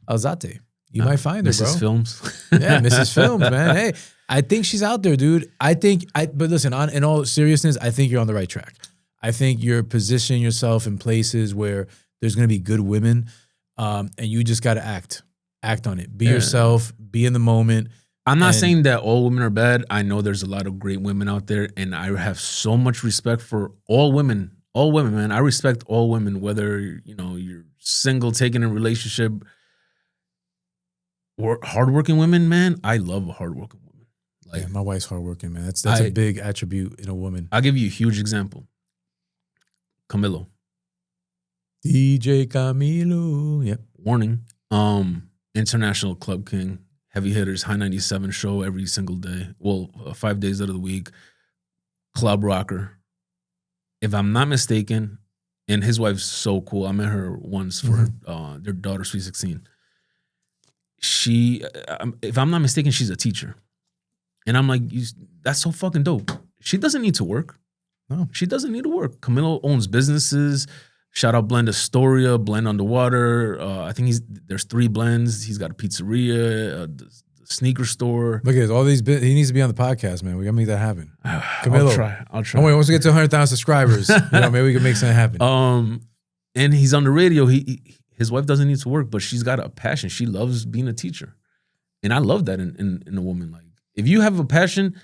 Alzate. You might find her, bro. Mrs. Films. Yeah, Mrs. Films, man. Hey, I think she's out there, dude. But listen, in all seriousness, I think you're on the right track. I think you're positioning yourself in places where there's going to be good women, and you just got to act on it. Be yourself, be in the moment. I'm not saying that all women are bad. I know there's a lot of great women out there, and I have so much respect for all women. All women, man. I respect all women, whether you're single, taking a relationship, or hardworking women, man. I love a hardworking woman. Like, yeah, my wife's hardworking, man. That's a big attribute in a woman. I'll give you a huge example. Camilo. DJ Camilo. Yep. Warning. International Club King. Heavy hitters, High 97 show every single day. Well, 5 days out of the week. Club rocker. If I'm not mistaken, and his wife's so cool. I met her once for their daughter's Sweet 16. She, if I'm not mistaken, she's a teacher. And I'm like, that's so fucking dope. She doesn't need to work. No, she doesn't need to work. Camilo owns businesses. Shout out Blend Astoria, Blend Underwater. I think there's 3 blends. He's got a pizzeria, the sneaker store. Look at this. All these he needs to be on the podcast, man. We gotta make that happen. Camilo, I'll try. Don't worry, once we get to 100,000 subscribers, maybe we can make something happen. And he's on the radio. His wife doesn't need to work, but she's got a passion. She loves being a teacher, and I love that in a woman. Like, if you have a passion,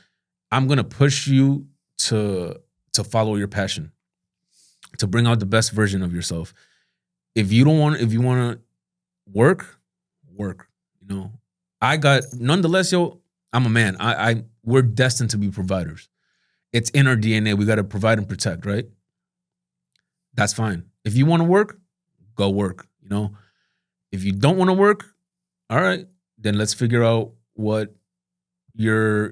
I'm gonna push you to follow your passion, to bring out the best version of yourself. If you want to work. You know, nonetheless, I'm a man. We're destined to be providers. It's in our DNA. We got to provide and protect, right? That's fine. If you want to work, go work. You know, if you don't want to work, all right, then let's figure out what you're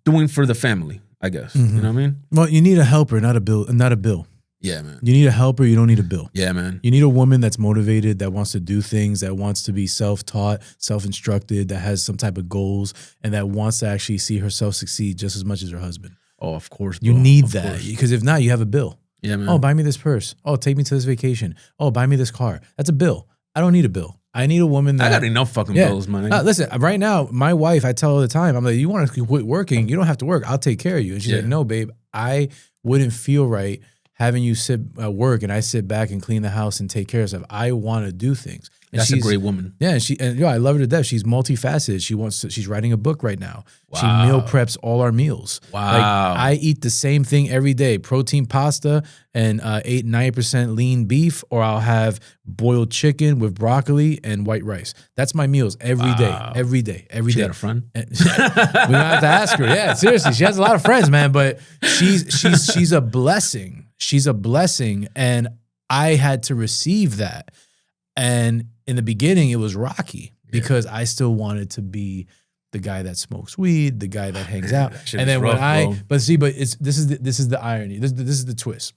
doing for the family, I guess. You know what I mean? Well, you need a helper, not a bill. Yeah, man. You need a helper. You don't need a bill. Yeah, man. You need a woman that's motivated, that wants to do things, that wants to be self-taught, self-instructed, that has some type of goals, and that wants to actually see herself succeed just as much as her husband. Oh, of course, bro. You need that, because if not, you have a bill. Yeah, man. Oh, buy me this purse. Oh, take me to this vacation. Oh, buy me this car. That's a bill. I don't need a bill. I need a woman that... I got enough fucking bills, man. Listen, right now, my wife, I tell her all the time, I'm like, you want to quit working, you don't have to work. I'll take care of you. And she's like, no, babe, I wouldn't feel right having you sit at work and I sit back and clean the house and take care of stuff. I want to do things. And that's a great woman. Yeah, and I love her to death. She's multifaceted. She's writing a book right now. Wow. She meal preps all our meals. Wow. Like, I eat the same thing every day: protein pasta and 9% lean beef, or I'll have boiled chicken with broccoli and white rice. That's my meals every day. Every day. She got a friend? We don't have to ask her. Yeah, seriously, she has a lot of friends, man. But she's a blessing. She's a blessing, and I had to receive that. And in the beginning, it was rocky because I still wanted to be the guy that smokes weed, the guy that hangs out. And then this is the irony. This is the twist.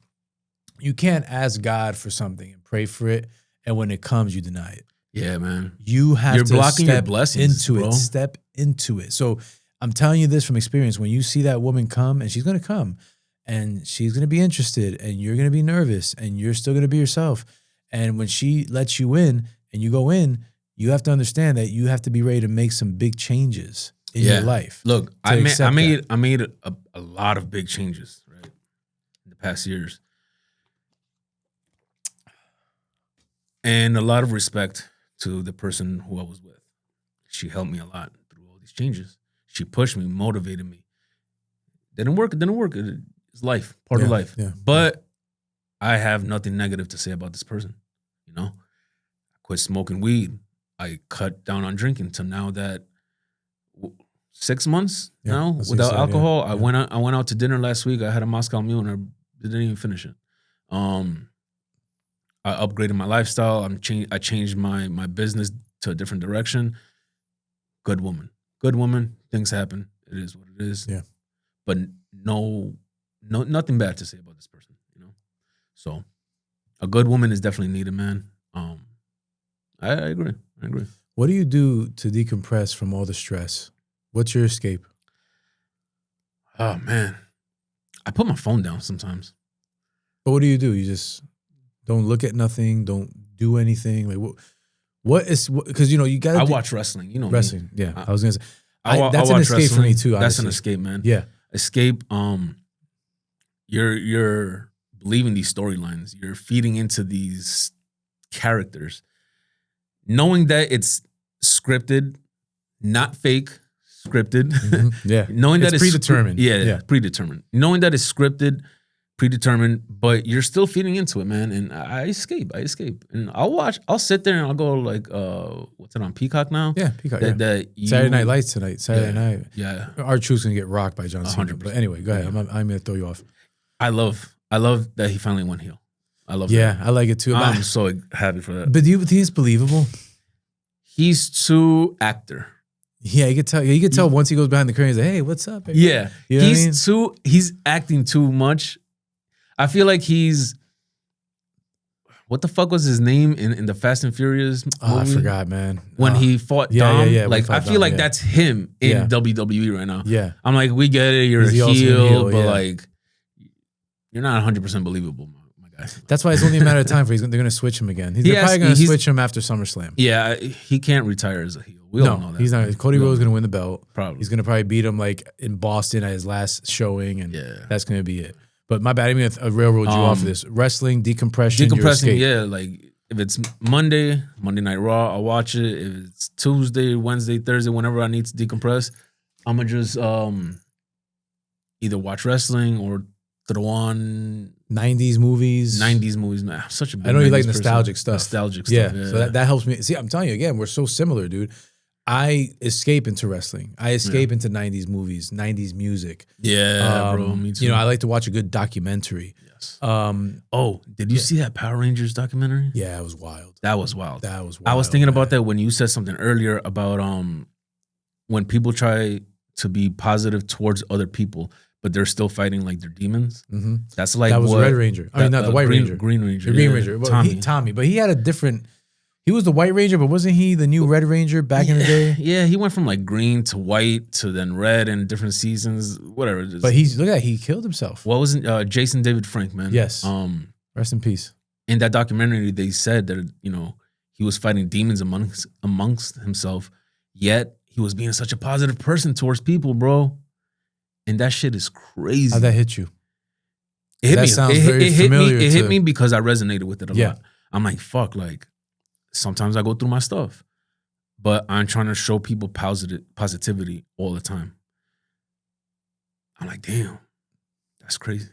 You can't ask God for something and pray for it, and when it comes, you deny it. Yeah, man. You have to blocking step your blessings into bro. it. Step into it. So I'm telling you this from experience. When you see that woman come, and she's going to come, and she's going to be interested, and you're going to be nervous, and you're still going to be yourself. And when she lets you in and you go in, you have to understand that you have to be ready to make some big changes in your life. Look, I made a lot of big changes, right, in the past years. And a lot of respect to the person who I was with. She helped me a lot through all these changes. She pushed me, motivated me. Didn't work. It's life, part of life. Yeah. But I have nothing negative to say about this person. You know, I quit smoking weed. I cut down on drinking to now that 6 months now without alcohol. I went out to dinner last week. I had a Moscow Mule and I didn't even finish it. I upgraded my lifestyle. I changed my business to a different direction. Good woman. Things happen. It is what it is. Yeah. But nothing bad to say about this person. You know, so. A good woman is definitely needed, man. I agree. What do you do to decompress from all the stress? What's your escape? Oh, man. I put my phone down sometimes. But what do? You just don't look at nothing, don't do anything? Like what is, because, you got to... I watch wrestling. You know wrestling, me. yeah. I was going to say. I That's an escape wrestling. for me, too, honestly. That's an escape, man. Yeah. Escape, you're believing these storylines. You're feeding into these characters. Knowing that it's scripted, not fake, scripted. Mm-hmm. Yeah. Knowing that it's predetermined. Predetermined. Knowing that it's scripted, predetermined, but you're still feeding into it, man. And I escape. And I'll sit there and I'll go like, what's it on, Peacock now? Yeah, Peacock. Saturday Night Lights tonight. Saturday night. Yeah. Our truth's going to get rocked by John Cena. 100%. But anyway, go ahead. I'm going to throw you off. I love that he finally went heel. I love that. Yeah, I like it too. I'm so happy for that. But do you think it's believable? He's too actor. Yeah, you could tell once he goes behind the curtain, he's like, hey, what's up? Everybody? Yeah. You know what I mean? He's acting too much. I feel like what the fuck was his name in the Fast and Furious movie? Oh, I forgot, man. When he fought Dom. Yeah. Like, I feel like that's him in WWE right now. Yeah. I'm like, we get it. You're He's a heel, but yeah. like, you're not 100% believable, my guy. That's why it's only a matter of time for they're going to switch him again. They're probably going to switch him after SummerSlam. Yeah, he can't retire as a heel. We all know that. He's not. Cody Rhodes is going to win the belt. Probably. He's going to probably beat him like in Boston at his last showing, and that's going to be it. But my bad, I mean, I railroad you off of this. Wrestling, decompression, yeah. Like if it's Monday Night Raw, I'll watch it. If it's Tuesday, Wednesday, Thursday, whenever I need to decompress, I'm gonna just either watch wrestling or throw on 90s movies. Man, I'm such a big I know you like 90s nostalgic person. stuff. Yeah. So that helps me. See, I'm telling you again, we're so similar, dude. I escape into wrestling. I escape into 90s movies, 90s music. Yeah, bro, me too. You know, I like to watch a good documentary. Yes. Did you see that Power Rangers documentary? Yeah, it was wild. That was wild. I was thinking about that when you said something earlier about when people try to be positive towards other people, but they're still fighting like their demons. Mm-hmm. That's like that was Red Ranger. I mean, not the White Ranger. Green Ranger. The Green Ranger. Well, Tommy. But he had a different. He was the White Ranger, but wasn't he the new Red Ranger back in the day? Yeah, he went from like green to white to then red in different seasons, whatever. But look at that, he killed himself. What wasn't Jason David Frank, man? Yes. Rest in peace. In that documentary, they said that he was fighting demons amongst himself, yet he was being such a positive person towards people, bro. And that shit is crazy. How'd that hit you? It hit me. Sounds very familiar. It hit me because I resonated with it a Yeah. lot. I'm like, fuck, like. Sometimes I go through my stuff, but I'm trying to show people positivity all the time. I'm like, damn, that's crazy.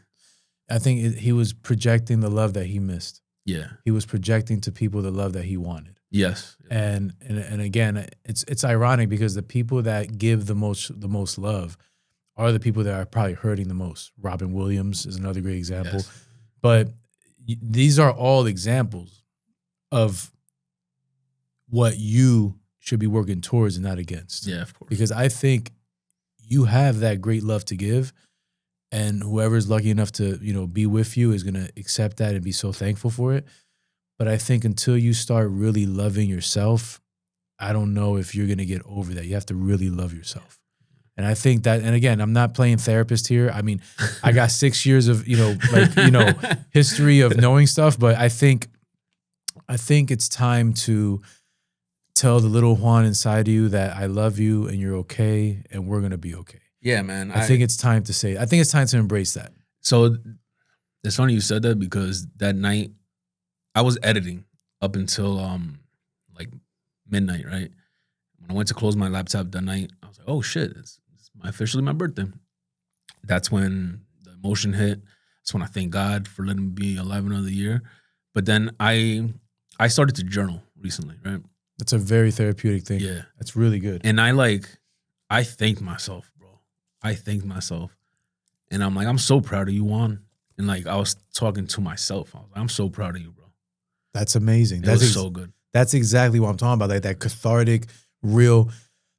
I think he was projecting the love that he missed. Yeah. He was projecting to people the love that he wanted. Yes. And again, it's ironic because the people that give the most love are the people that are probably hurting the most. Robin Williams is another great example. Yes. But these are all examples of what you should be working towards and not against. Yeah, of course. Because I think you have that great love to give, and whoever's lucky enough to, be with you is going to accept that and be so thankful for it. But I think until you start really loving yourself, I don't know if you're going to get over that. You have to really love yourself. And I think that, and again, I'm not playing therapist here. I mean, I got 6 years of, history of knowing stuff, but I think it's time to tell the little Juan inside of you that I love you and you're okay and we're going to be okay. Yeah, man. I think it's time to say it. I think it's time to embrace that. So it's funny you said that because that night I was editing up until like midnight, right? When I went to close my laptop that night, I was like, oh shit, it's officially my birthday. That's when the emotion hit. That's when I thank God for letting me be alive another year. But then I started to journal recently, right? That's a very therapeutic thing. Yeah. That's really good. And I thanked myself, bro. I thanked myself. And I'm like, I'm so proud of you, Juan. And like, I was talking to myself. I was like, I'm so proud of you, bro. That's amazing. That's so good. That's exactly what I'm talking about. Like that cathartic, real,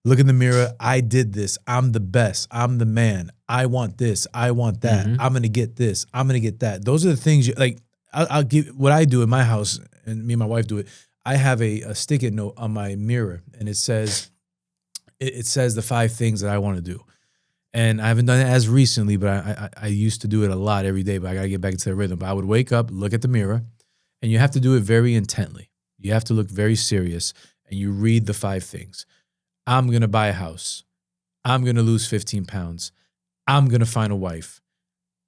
look in the mirror. I did this. I'm the best. I'm the man. I want this. I want that. Mm-hmm. I'm going to get this. I'm going to get that. Those are the things I'll give what I do in my house, and me and my wife do it. I have a stick-it note on my mirror, and it says the 5 things that I want to do. And I haven't done it as recently, but I used to do it a lot every day, but I got to get back into the rhythm. But I would wake up, look at the mirror, and you have to do it very intently. You have to look very serious, and you read the 5 things. I'm going to buy a house. I'm going to lose 15 pounds. I'm going to find a wife.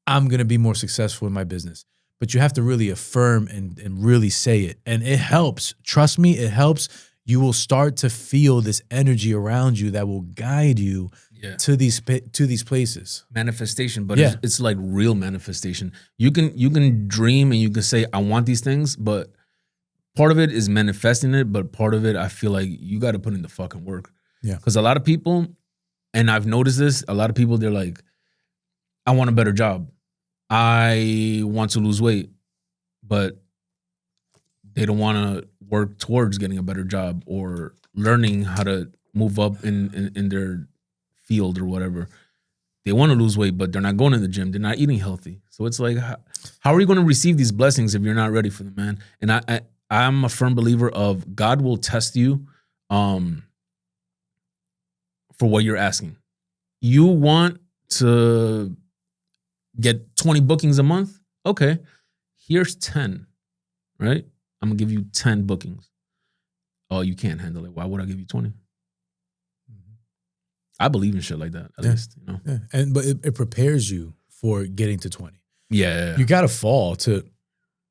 I'm going to be more successful in my business. But you have to really affirm and really say it. And it helps. Trust me, it helps. You will start to feel this energy around you that will guide you to these places. Manifestation, but it's like real manifestation. You can dream and you can say, I want these things, but part of it is manifesting it, but part of it, I feel like you got to put in the fucking work. Yeah. Because a lot of people, and I've noticed this, a lot of people, they're like, I want a better job. I want to lose weight, but they don't want to work towards getting a better job or learning how to move up in their field or whatever. They want to lose weight, but they're not going to the gym. They're not eating healthy. So it's like, how are you going to receive these blessings if you're not ready for them, man? And I'm a firm believer of God will test you for what you're asking. You want to get 20 bookings a month? Okay. here's 10, right? I'm gonna give you 10 bookings. Oh, you can't handle it. Why would I give you 20? I believe in shit like that, at least, you know? Yeah. But it prepares you for getting to 20. Yeah. You got to fall to,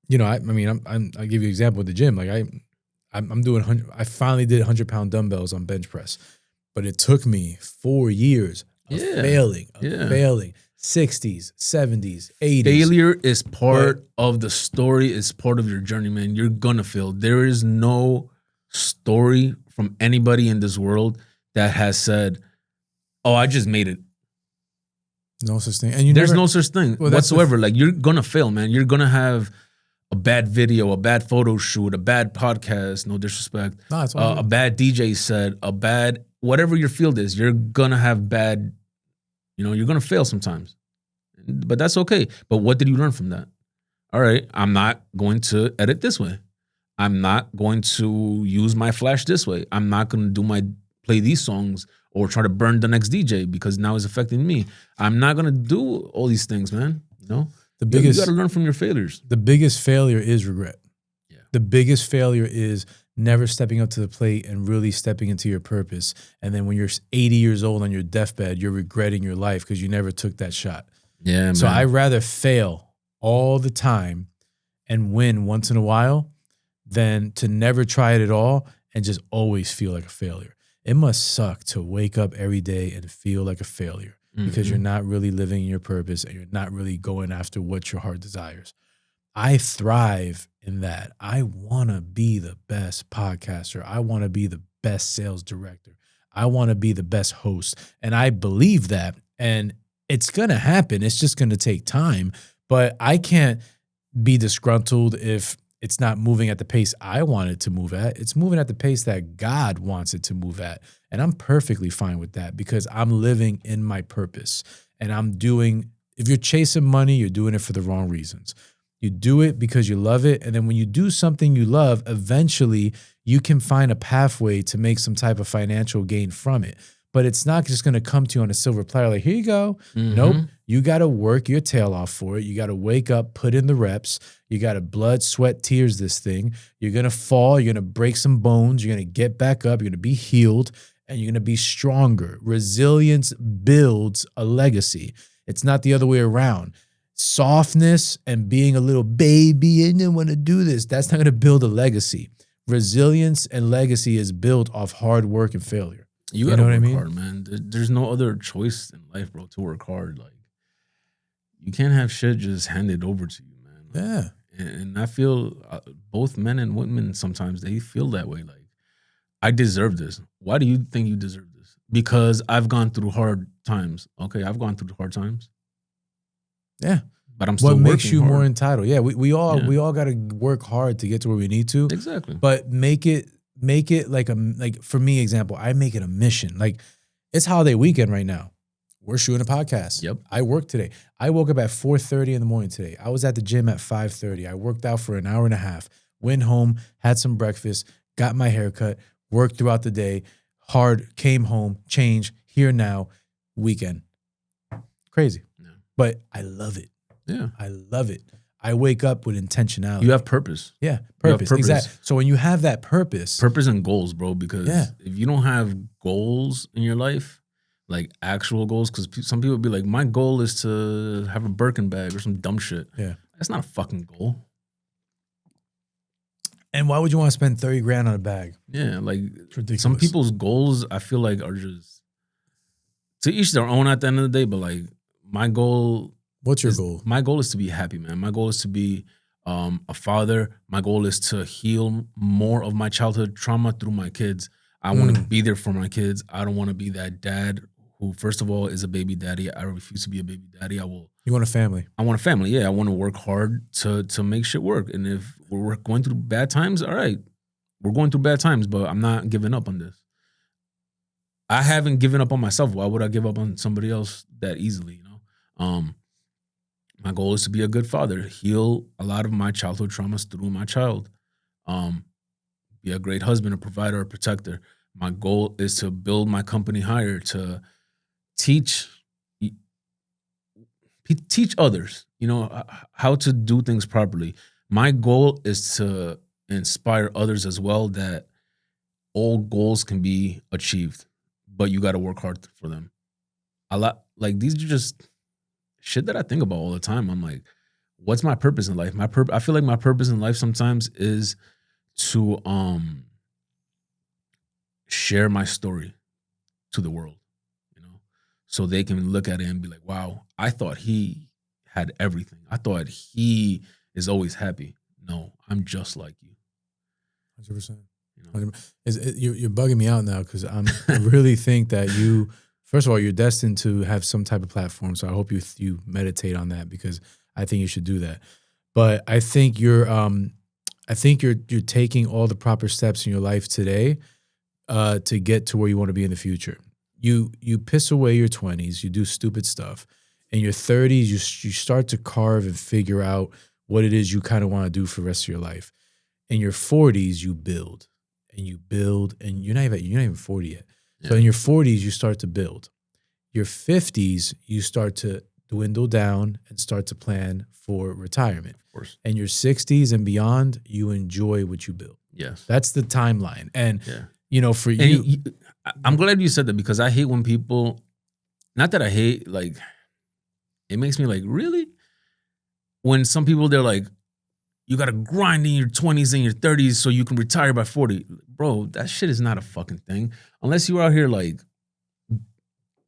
you know, I mean, I'll give you an example with the gym. Like I'm doing, I finally did 100-pound dumbbells on bench press, but it took me 4 years of failing, 60s, 70s, 80s. Failure is part of the story, is part of your journey, man. You're gonna fail. There is no story from anybody in this world that has said, oh, I just made it. No such thing. And there's no such thing whatsoever. Like, you're gonna fail, man. You're gonna have a bad video, a bad photo shoot, a bad podcast, no disrespect, a bad DJ set, a bad, whatever your field is, you're gonna have bad, you know, you're gonna fail sometimes. But that's okay. But what did you learn from that? All right, I'm not going to edit this way. I'm not going to use my flash this way. I'm not going to play these songs or try to burn the next DJ because now it's affecting me. I'm not going to do all these things, man. You know? You got to learn from your failures. The biggest failure is regret. Yeah. The biggest failure is never stepping up to the plate and really stepping into your purpose. And then when you're 80 years old on your deathbed, you're regretting your life because you never took that shot. Yeah, man. So I'd rather fail all the time and win once in a while than to never try it at all and just always feel like a failure. It must suck to wake up every day and feel like a failure because you're not really living your purpose and you're not really going after what your heart desires. I thrive in that. I want to be the best podcaster. I want to be the best sales director. I want to be the best host. And I believe that. And it's going to happen. It's just going to take time. But I can't be disgruntled if it's not moving at the pace I want it to move at. It's moving at the pace that God wants it to move at. And I'm perfectly fine with that because I'm living in my purpose. And I'm doing, if you're chasing money, you're doing it for the wrong reasons. You do it because you love it. And then when you do something you love, eventually you can find a pathway to make some type of financial gain from it. But it's not just going to come to you on a silver platter like, here you go. Nope. You got to work your tail off for it. You got to wake up, put in the reps. You got to blood, sweat, tears this thing. You're going to fall. You're going to break some bones. You're going to get back up. You're going to be healed, and you're going to be stronger. Resilience builds a legacy. It's not the other way around. Softness and being a little baby and didn't want to do this, that's not going to build a legacy. Resilience and legacy is built off hard work and failure. You gotta work hard, man. There's no other choice in life, bro, to work hard. Like, you can't have shit just handed over to you, man. Like, yeah. And I feel both men and women sometimes, they feel that way. Like, I deserve this. Why do you think you deserve this? Because I've gone through hard times. Okay, I've gone through hard times. Yeah. But I'm still working What makes you hard. more entitled? Yeah, we all got to work hard to get to where we need to. Exactly. But make it like for me, example, I make it a mission. Like, it's holiday weekend right now. We're shooting a podcast. Yep. I worked today. I woke up at 4:30 in the morning today. I was at the gym at 5:30. I worked out for an hour and a half, went home, had some breakfast, got my haircut, worked throughout the day, hard, came home, changed, here now, weekend. Crazy. Yeah. But I love it. Yeah. I love it. I wake up with intentionality. You have purpose. Yeah, purpose. Exactly. So when you have that purpose and goals, bro, because if you don't have goals in your life, like actual goals, because some people be like, my goal is to have a Birkin bag or some dumb shit. Yeah. That's not a fucking goal. And why would you want to spend 30 grand on a bag? Yeah, like ridiculous. Some people's goals, I feel like, are just to each their own at the end of the day. But like, my goal. What's your goal? My goal is to be happy, man. My goal is to be a father. My goal is to heal more of my childhood trauma through my kids. I want to be there for my kids. I don't want to be that dad who, first of all, is a baby daddy. I refuse to be a baby daddy. You want a family. I want a family. Yeah, I want to work hard to make shit work. And if we're going through bad times, all right, we're going through bad times, but I'm not giving up on this. I haven't given up on myself. Why would I give up on somebody else that easily? You know. My goal is to be a good father, heal a lot of my childhood traumas through my child, be a great husband, a provider, a protector. My goal is to build my company higher, to teach teach others, how to do things properly. My goal is to inspire others as well, that all goals can be achieved, but you got to work hard for them. A lot, like, these are just shit that I think about all the time. I'm like, what's my purpose in life? I feel like my purpose in life sometimes is to share my story to the world, so they can look at it and be like, wow, I thought he had everything. I thought he is always happy. No, I'm just like you. 100%. You're bugging me out now, because I really think that you, first of all, you're destined to have some type of platform. So I hope you meditate on that, because I think you should do that. But I think you're taking all the proper steps in your life today to get to where you want to be in the future. You piss away your 20s, you do stupid stuff. In your 30s, you start to carve and figure out what it is you kind of want to do for the rest of your life. In your 40s, you build, and you're not even 40 yet. Yeah. So in your 40s, you start to build. Your 50s, you start to dwindle down and start to plan for retirement. Of course. And your 60s and beyond, you enjoy what you build. Yes. That's the timeline. And, for and you. I'm glad you said that, because I hate when people, not that I hate, like, it makes me like, really? When some people, they're like, you got to grind in your 20s and your 30s so you can retire by 40. Bro, that shit is not a fucking thing. Unless you're out here, like,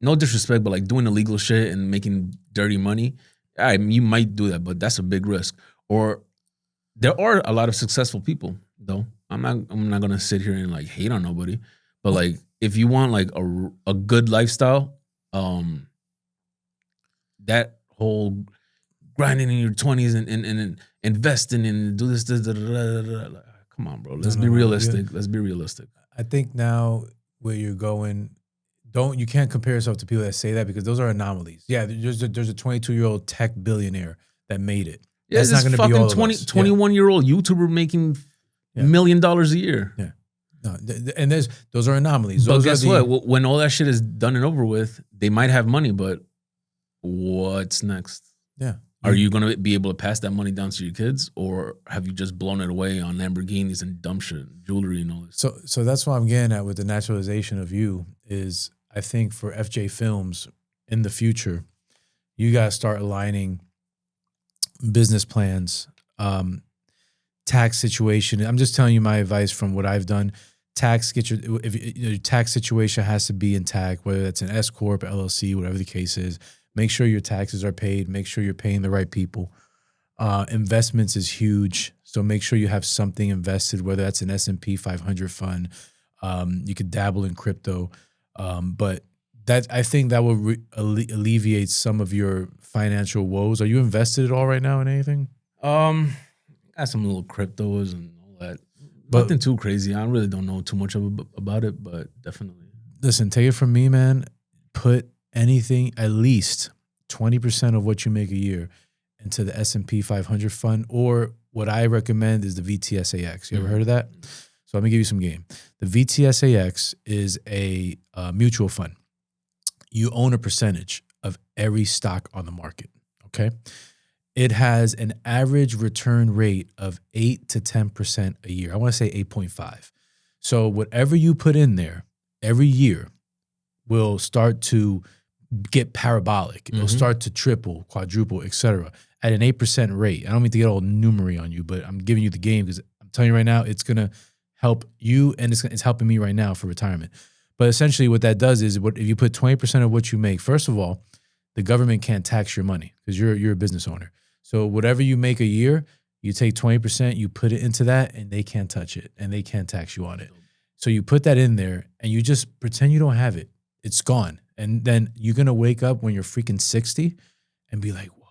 no disrespect, but like doing illegal shit and making dirty money. All right, you might do that, but that's a big risk. Or there are a lot of successful people, though. I'm not gonna sit here and like hate on nobody. But like, if you want like a good lifestyle, that whole grinding in your 20s and investing and do this, come on, bro. Let's be realistic. Let's be realistic. I think now where you're going, you can't compare yourself to people that say that, because those are anomalies. Yeah, there's a 22-year-old tech billionaire that made it. Yeah, that's not going to be all of us. 21-year-old YouTuber making $1 million a year. Yeah. No, and those are anomalies. But guess what? When all that shit is done and over with, they might have money, but what's next? Yeah. Are you going to be able to pass that money down to your kids, or have you just blown it away on Lamborghinis and dumb shit, jewelry and all this? So that's what I'm getting at with the naturalization of you is, I think for FJ Films in the future, you got to start aligning business plans, tax situation. I'm just telling you my advice from what I've done. Your tax situation has to be intact, whether that's an S Corp, LLC, whatever the case is. Make sure your taxes are paid. Make sure you're paying the right people. Investments is huge. So make sure you have something invested, whether that's an S&P 500 fund. You could dabble in crypto. But I think that will alleviate some of your financial woes. Are you invested at all right now in anything? Got some little cryptos and all that. Nothing too crazy. I really don't know too much about it, but definitely. Listen, take it from me, man. Put anything, at least 20% of what you make a year into the S&P 500 fund, or what I recommend is the VTSAX. You ever heard of that? So let me give you some game. The VTSAX is a mutual fund. You own a percentage of every stock on the market, okay? It has an average return rate of 8 to 10% a year. I want to say 8.5. So whatever you put in there every year will start to get parabolic. It'll start to triple, quadruple, etc. at an 8% rate. I don't mean to get all numery on you, but I'm giving you the game because I'm telling you right now, it's going to help you, and it's helping me right now for retirement. But essentially what that does is, if you put 20% of what you make, first of all, the government can't tax your money because you're a business owner. So whatever you make a year, you take 20%, you put it into that, and they can't touch it, and they can't tax you on it. So you put that in there, and you just pretend you don't have it. It's gone. And then you're going to wake up when you're freaking 60 and be like, whoa,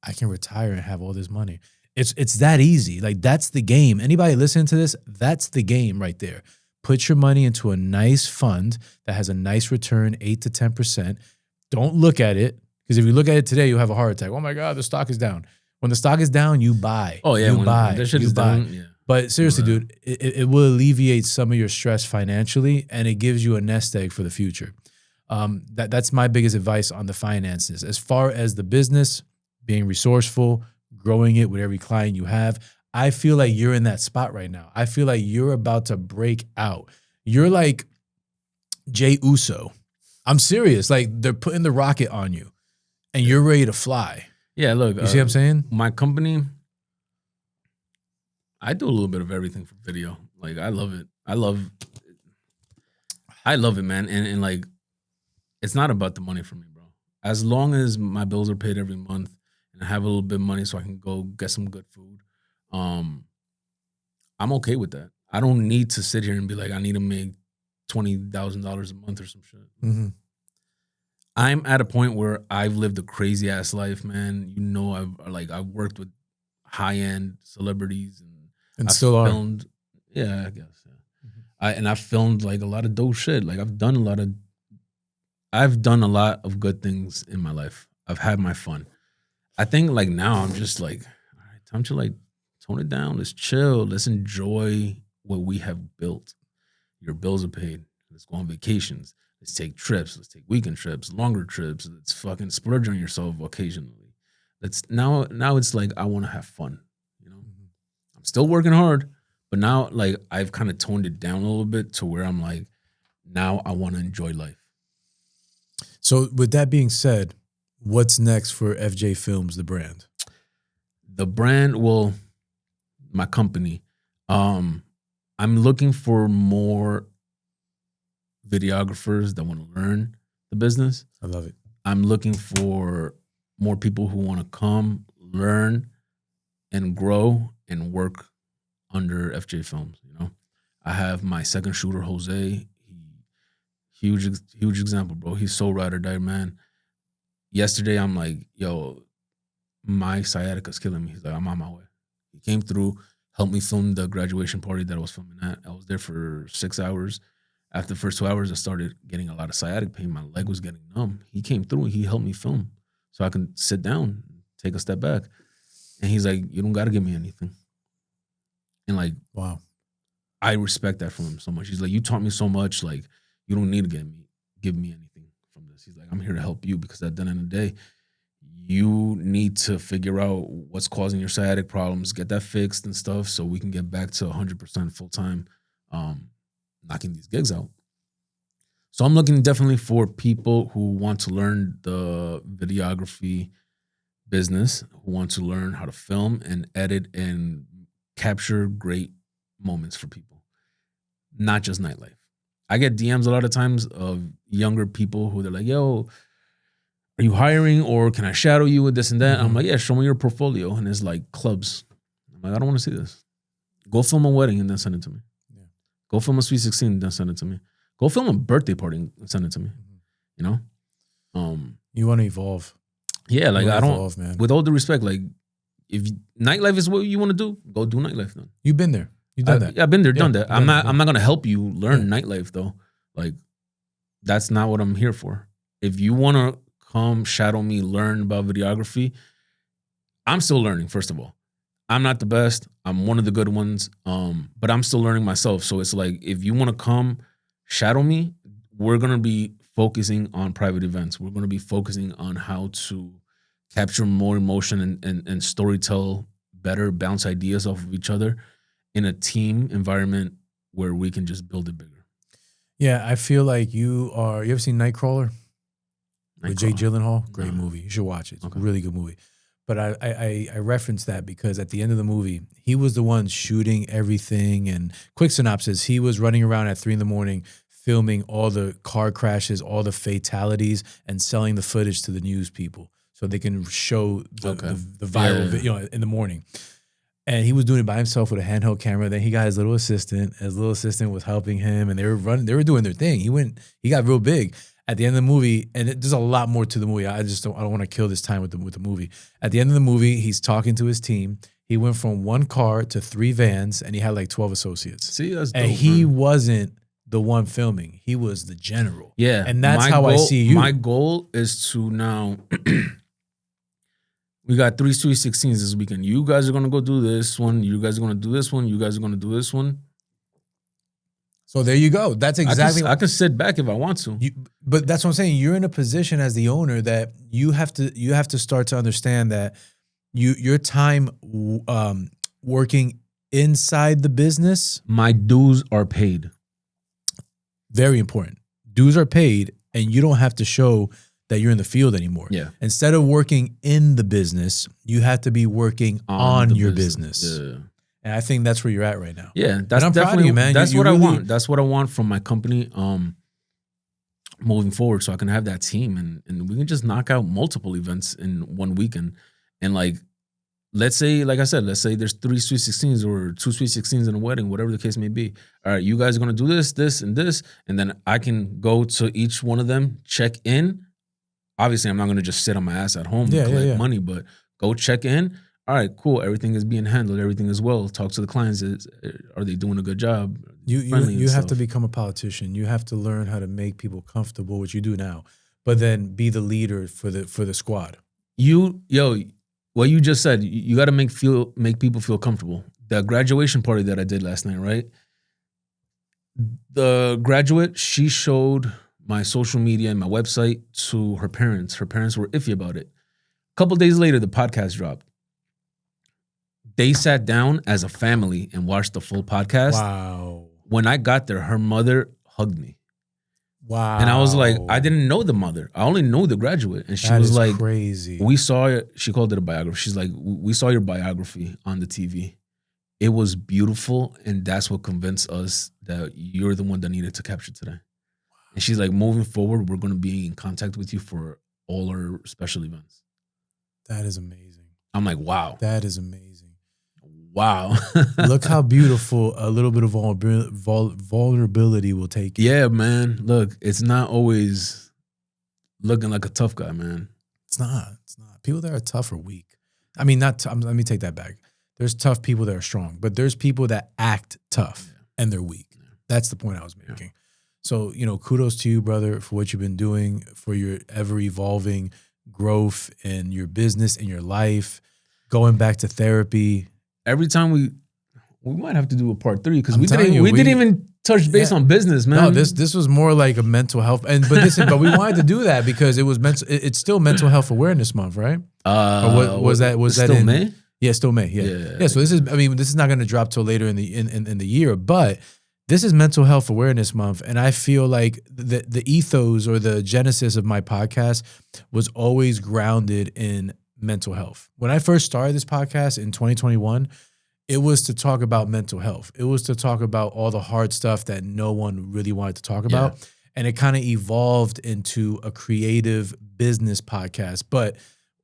I can retire and have all this money. It's that easy. Like, that's the game. Anybody listening to this, that's the game right there. Put your money into a nice fund that has a nice return, 8 to 10%. Don't look at it, because if you look at it today, you'll have a heart attack. Oh my God, the stock is down. When the stock is down, you buy. Oh yeah, you buy. That shit is down. Yeah. But seriously, dude, it will alleviate some of your stress financially, and it gives you a nest egg for the future. That's my biggest advice on the finances. As far as the business, being resourceful, growing it with every client you have, I feel like you're in that spot right now. I feel like you're about to break out. You're like Jay Uso. I'm serious. Like they're putting the rocket on you and you're ready to fly. Yeah, look. You see what I'm saying? My company, I do a little bit of everything for video. Like I love it. I love it, man. And like, it's not about the money for me, bro. As long as my bills are paid every month and I have a little bit of money so I can go get some good food, I'm okay with that. I don't need to sit here and be like, I need to make $20,000 a month or some shit. Mm-hmm. I'm at a point where I've lived a crazy ass life, man. You know, I've worked with high end celebrities and still filmed. Yeah, I guess. Yeah. Mm-hmm. I filmed like a lot of dope shit. Like I've done a lot of good things in my life. I've had my fun. I think like now I'm just like, all right, time to like tone it down. Let's chill. Let's enjoy what we have built. Your bills are paid. Let's go on vacations. Let's take trips. Let's take weekend trips, longer trips. Let's fucking splurge on yourself occasionally. Now it's like I want to have fun. You know, I'm still working hard, but now like I've kind of toned it down a little bit to where I'm like, now I want to enjoy life. So with that being said, what's next for FJ Films, the brand? The brand, well, my company, I'm looking for more videographers that want to learn the business. I love it. I'm looking for more people who want to come, learn, and grow and work under FJ Films. You know, I have my second shooter, Jose. Huge example, bro. He's so ride or die, man. Yesterday, I'm like, yo, my sciatica's killing me. He's like, I'm on my way. He came through, helped me film the graduation party that I was filming at. I was there for 6 hours. After the first 2 hours, I started getting a lot of sciatic pain. My leg was getting numb. He came through and he helped me film so I can sit down, take a step back. And he's like, you don't got to give me anything. And like, wow, I respect that from him so much. He's like, you taught me so much. Like, you don't need to give me anything from this. He's like, I'm here to help you because at the end of the day, you need to figure out what's causing your sciatic problems, get that fixed and stuff so we can get back to 100% full-time, knocking these gigs out. So I'm looking definitely for people who want to learn the videography business, who want to learn how to film and edit and capture great moments for people, not just nightlife. I get DMs a lot of times of younger people who they're like, yo, are you hiring or can I shadow you with this and that? Mm-hmm. I'm like, yeah, show me your portfolio. And it's like clubs. I'm like, I don't want to see this. Go film a wedding and then send it to me. Yeah. Go film a sweet 16 and then send it to me. Go film a birthday party and send it to me. Mm-hmm. You know? You want to evolve. Yeah, like I don't, evolve, man. With all due respect, like if nightlife is what you want to do, go do nightlife then. You've been there. You've done that. Yeah, I've been there, done that. I'm not gonna help you learn nightlife though. Like, that's not what I'm here for. If you wanna come shadow me, learn about videography, I'm still learning, first of all. I'm not the best. I'm one of the good ones. But I'm still learning myself. So it's like, if you wanna come shadow me, we're gonna be focusing on private events. We're gonna be focusing on how to capture more emotion and storytell better, bounce ideas off of each other in a team environment where we can just build it bigger. Yeah, I feel like you ever seen Nightcrawler? With Jake Gyllenhaal? Great movie. You should watch it. It's a really good movie. But I reference that because at the end of the movie, he was the one shooting everything. And quick synopsis, he was running around at 3 a.m, filming all the car crashes, all the fatalities, and selling the footage to the news people so they can show the viral video in the morning. And he was doing it by himself with a handheld camera. Then he got his little assistant. His little assistant was helping him, and they were doing their thing. He got real big at the end of the movie. And there's a lot more to the movie. I don't want to kill this time with the movie. At the end of the movie, he's talking to his team. He went from 1 car to 3 vans, and he had like 12 associates. See, that's dope, and he wasn't the one filming. He was the general. Yeah, and that's how I see you. My goal is to now. We got 3 Sweet 16s this weekend. You guys are going to go do this one. You guys are going to do this one. You guys are going to do this one. So there you go. That's exactly. I can sit back if I want to. But that's what I'm saying. You're in a position as the owner that you have to start to understand that your time working inside the business. My dues are paid. Very important. Dues are paid, and you don't have to show that you're in the field anymore. Yeah. Instead of working in the business, you have to be working on your business. Yeah. And I think that's where you're at right now. Yeah, that's I'm definitely proud of you, man. That's You what really, I want. That's what I want from my company moving forward, so I can have that team and we can just knock out multiple events in one weekend. And like, let's say, like I said, let's say there's 3 Sweet 16s or 2 Sweet 16s in a wedding, whatever the case may be. All right, you guys are gonna do this, this, and this, and then I can go to each one of them, check in. Obviously, I'm not gonna just sit on my ass at home and collect money, but go check in. All right, cool. Everything is being handled. Everything is well. Talk to the clients. Are they doing a good job? You have to become a politician. You have to learn how to make people comfortable, which you do now, but then be the leader for the squad. What you just said, you got to make people feel comfortable. The graduation party that I did last night, right? The graduate, she showed my social media and my website to her parents. Her parents were iffy about it. A couple days later, the podcast dropped. They sat down as a family and watched the full podcast. Wow. When I got there, her mother hugged me. Wow. And I was like, I didn't know the mother. I only know the graduate. And she was like, crazy. We saw it. She called it a biography. She's like, we saw your biography on the TV. It was beautiful. And that's what convinced us that you're the one that needed to capture today. Wow. And she's like, moving forward, we're going to be in contact with you for all our special events. That is amazing. I'm like, wow. That is amazing. Wow. Look how beautiful a little bit of vulnerability will take you. Yeah, man. Look, it's not always looking like a tough guy, man. It's not. It's not. People that are tough are weak. I mean, let me take that back. There's tough people that are strong, but there's people that act tough and they're weak. That's the point I was making. Yeah. So, kudos to you, brother, for what you've been doing, for your ever-evolving growth in your business, in your life, going back to therapy. Every time we might have to do a part 3 because we didn't even touch base on business, man. No, this was more like a mental health, but we wanted to do that because it was it's still Mental Health Awareness Month, right? Was that still in May? Yeah, still May. Yeah. So this is not going to drop till later in the year, but this is Mental Health Awareness Month, and I feel like the ethos or the genesis of my podcast was always grounded in mental health. When I first started this podcast in 2021, it was to talk about mental health. It was to talk about all the hard stuff that no one really wanted to talk about. Yeah. And it kind of evolved into a creative business podcast. But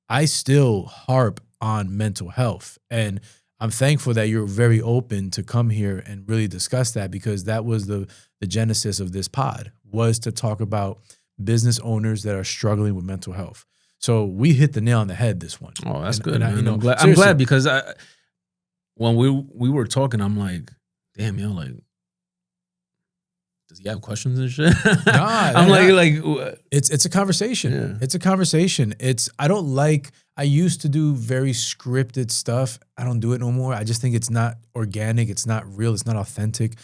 I still harp on mental health. And I'm thankful that you're very open to come here and really discuss that, because that was the genesis of this pod, was to talk about business owners that are struggling with mental health. So we hit the nail on the head this one. Oh, that's good, man. I'm glad because when we were talking, I'm like, damn, like, does he have questions and shit? I'm like, it's a conversation. Yeah. It's a conversation. I used to do very scripted stuff. I don't do it no more. I just think it's not organic. It's not real. It's not authentic.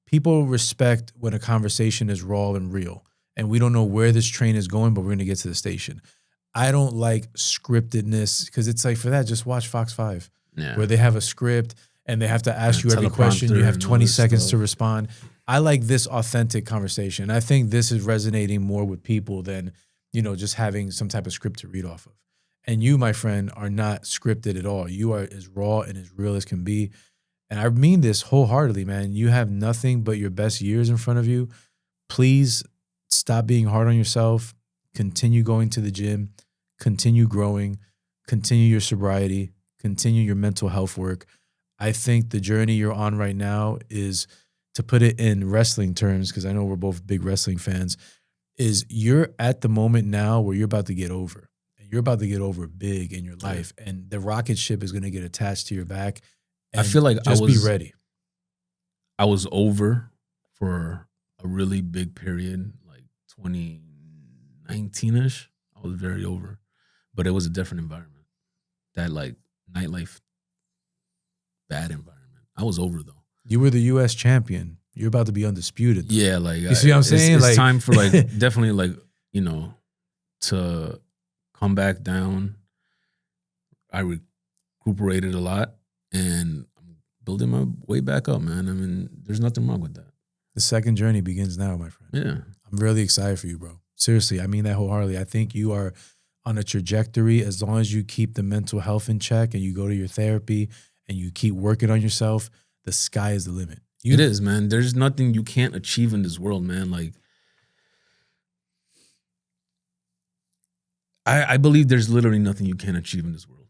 People respect when a conversation is raw and real. And we don't know where this train is going, but we're going to get to the station. I don't like scriptedness because it's like, for that, just watch Fox 5, where they have a script and they have to ask you every question. You have 20 seconds to respond. I like this authentic conversation. I think this is resonating more with people than, just having some type of script to read off of. And you, my friend, are not scripted at all. You are as raw and as real as can be. And I mean this wholeheartedly, man. You have nothing but your best years in front of you. Please stop being hard on yourself. Continue going to the gym. Continue growing. Continue your sobriety. Continue your mental health work. I think the journey you're on right now is, to put it in wrestling terms, because I know we're both big wrestling fans, is you're at the moment now where you're about to get over. And you're about to get over big in your life. And the rocket ship is going to get attached to your back. And I feel like be ready. I was over for a really big period, like 2019-ish. I was very over. But it was a different environment. That like nightlife, bad environment. I was over though. You were the U.S. champion. you're about to be undisputed. Yeah, like you see what I'm saying? It's like time for like definitely like, you know, to come back down. I recuperated a lot and I'm building my way back up, man. I mean, there's nothing wrong with that. the second journey begins now, my friend. Yeah. I'm really excited for you, bro. Seriously, I mean that wholeheartedly. I think you are on a trajectory as long as you keep the mental health in check and you go to your therapy and you keep working on yourself, the sky is the limit. It is, man. There's nothing you can't achieve in this world, man. Like, I believe there's literally nothing you can't achieve in this world.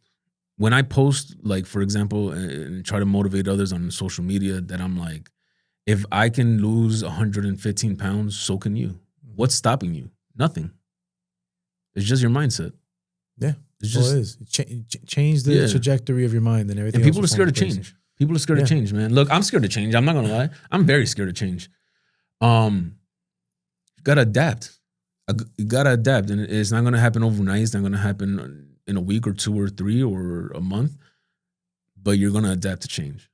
When I post, like, for example, and try to motivate others on social media, that I'm like, if I can lose 115 pounds, so can you. What's stopping you? Nothing. It's just your mindset. Yeah. It's just, it is. Change the trajectory of your mind and everything. And people are else will scared to fall into place. change. People are scared to change, man. Look, I'm scared to change. I'm not gonna lie. I'm very scared to change. You gotta adapt. You gotta adapt, and it's not gonna happen overnight. It's not gonna happen in a week or 2 or 3 or a month. But you're gonna adapt to change,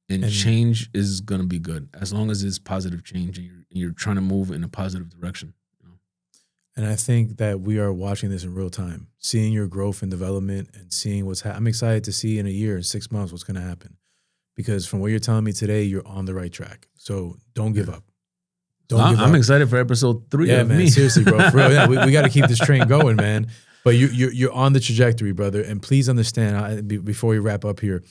and change is gonna be good as long as it's positive change, and you're trying to move in a positive direction. You know? And I think that we are watching this in real time, seeing your growth and development, and seeing what's happening. I'm excited to see in a year, in 6 months, what's gonna happen. Because from what you're telling me today, you're on the right track. So don't give up. I'm excited for episode 3. Yeah, of man. Me. Seriously, bro. For real, yeah, we got to keep this train going, man. But you're on the trajectory, brother. And please understand, before we wrap up here,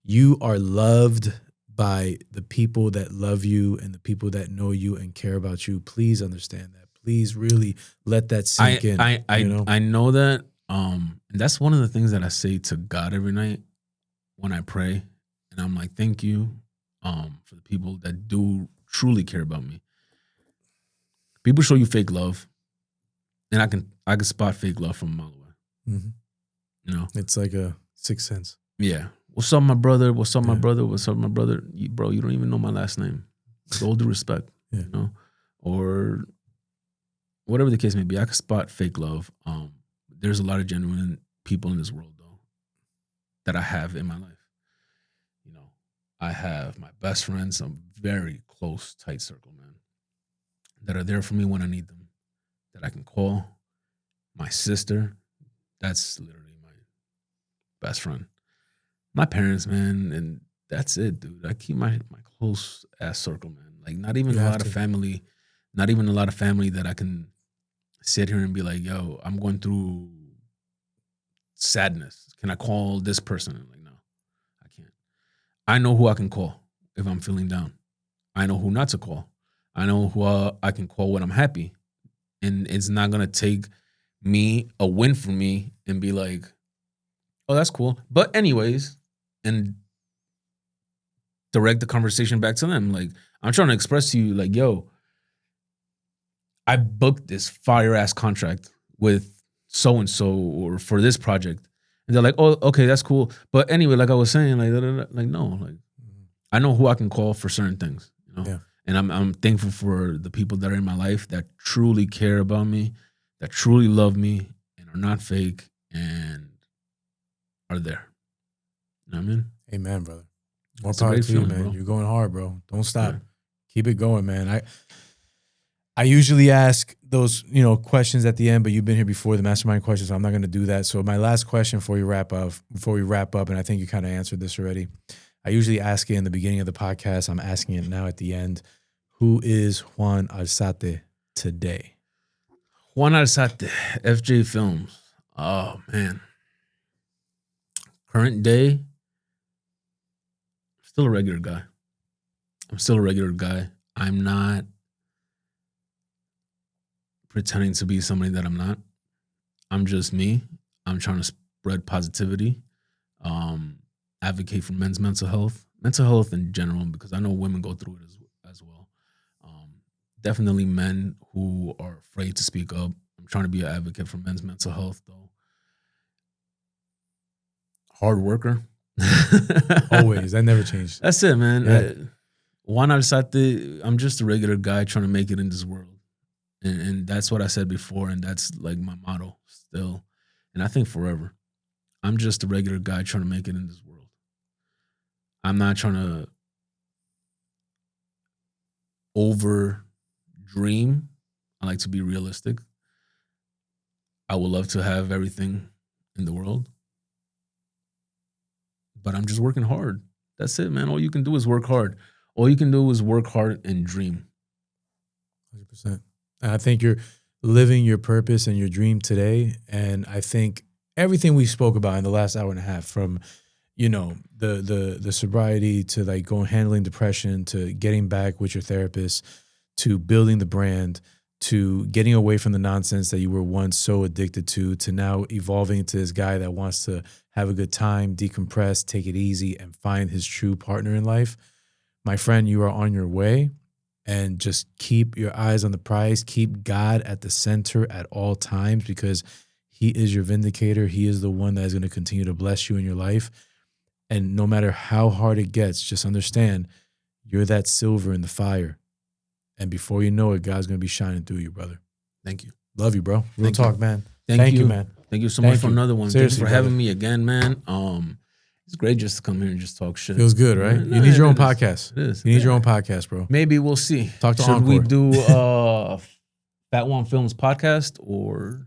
you are loved by the people that love you and the people that know you and care about you. Please understand that. Please really let that sink in. I know that. And that's one of the things that I say to God every night when I pray. And I'm like, thank you for the people that do truly care about me. People show you fake love, and I can spot fake love from a mile away. Mm-hmm. You know, it's like a sixth sense. Yeah. What's up, my brother? What's up, my brother? What's up, my brother? Bro, you don't even know my last name. With all due respect, you know, or whatever the case may be. I can spot fake love. There's a lot of genuine people in this world, though, that I have in my life. You know, I have my best friends, some very close, tight circle, man, that are there for me when I need them, that I can call. My sister, that's literally my best friend. My parents, man, and that's it, dude. I keep my close ass circle, man. Like not even a lot of family that I can sit here and be like, yo, I'm going through sadness. Can I call this person? I'm like, no, I can't. I know who I can call if I'm feeling down. I know who not to call. I know who I can call when I'm happy. And it's not going to take me a win for me and be like, oh, that's cool. But anyways, and direct the conversation back to them. Like, I'm trying to express to you, like, yo, I booked this fire-ass contract with so-and-so or for this project. And they're like, oh, okay, that's cool. But anyway, like I was saying, like no, like I know who I can call for certain things, you know? Yeah. And I'm thankful for the people that are in my life that truly care about me, that truly love me and are not fake and are there. You know what I mean? Amen, brother. More power to you, man. Bro. You're going hard, bro. Don't stop. Yeah. Keep it going, man. I usually ask those, questions at the end, but you've been here before, the mastermind questions, so I'm not going to do that. So my last question before we wrap up, and I think you kind of answered this already. I usually ask it in the beginning of the podcast. I'm asking it now at the end. Who is Juan Alzate today? Juan Alzate, FJ Films. Oh, man. Current day, still a regular guy. I'm not pretending to be somebody that I'm not. I'm just me. I'm trying to spread positivity, advocate for men's mental health in general, because I know women go through it as well. Definitely men who are afraid to speak up. I'm trying to be an advocate for men's mental health, though. Hard worker. Always. That never changed. That's it, man. Yeah. Juan Alzate, I'm just a regular guy trying to make it in this world. And that's what I said before, and that's like my motto still. And I think forever. I'm just a regular guy trying to make it in this world. I'm not trying to over dream. I like to be realistic. I would love to have everything in the world, but I'm just working hard. That's it, man. All you can do is work hard. All you can do is work hard and dream. 100%. And I think you're living your purpose and your dream today. And I think everything we spoke about in the last hour and a half, from, you know, the sobriety to like handling depression, to getting back with your therapist, to building the brand, to getting away from the nonsense that you were once so addicted to now evolving into this guy that wants to have a good time, decompress, take it easy, and find his true partner in life. My friend, you are on your way, and just keep your eyes on the prize. Keep God at the center at all times, because he is your vindicator. He is the one that is going to continue to bless you in your life. And no matter how hard it gets, just understand you're that silver in the fire. And before you know it, God's going to be shining through you, brother. Thank you. Love you, bro. Real talk, man. Thank you, man. Thank you so much for another one. Seriously, Thank you for having me again, man. It's great just to come here and just talk shit. Feels good, right? You need your own podcast. It is. You need your own podcast, bro. Maybe we'll see. Talk to Should Encore. we do Fat Juan Films podcast, or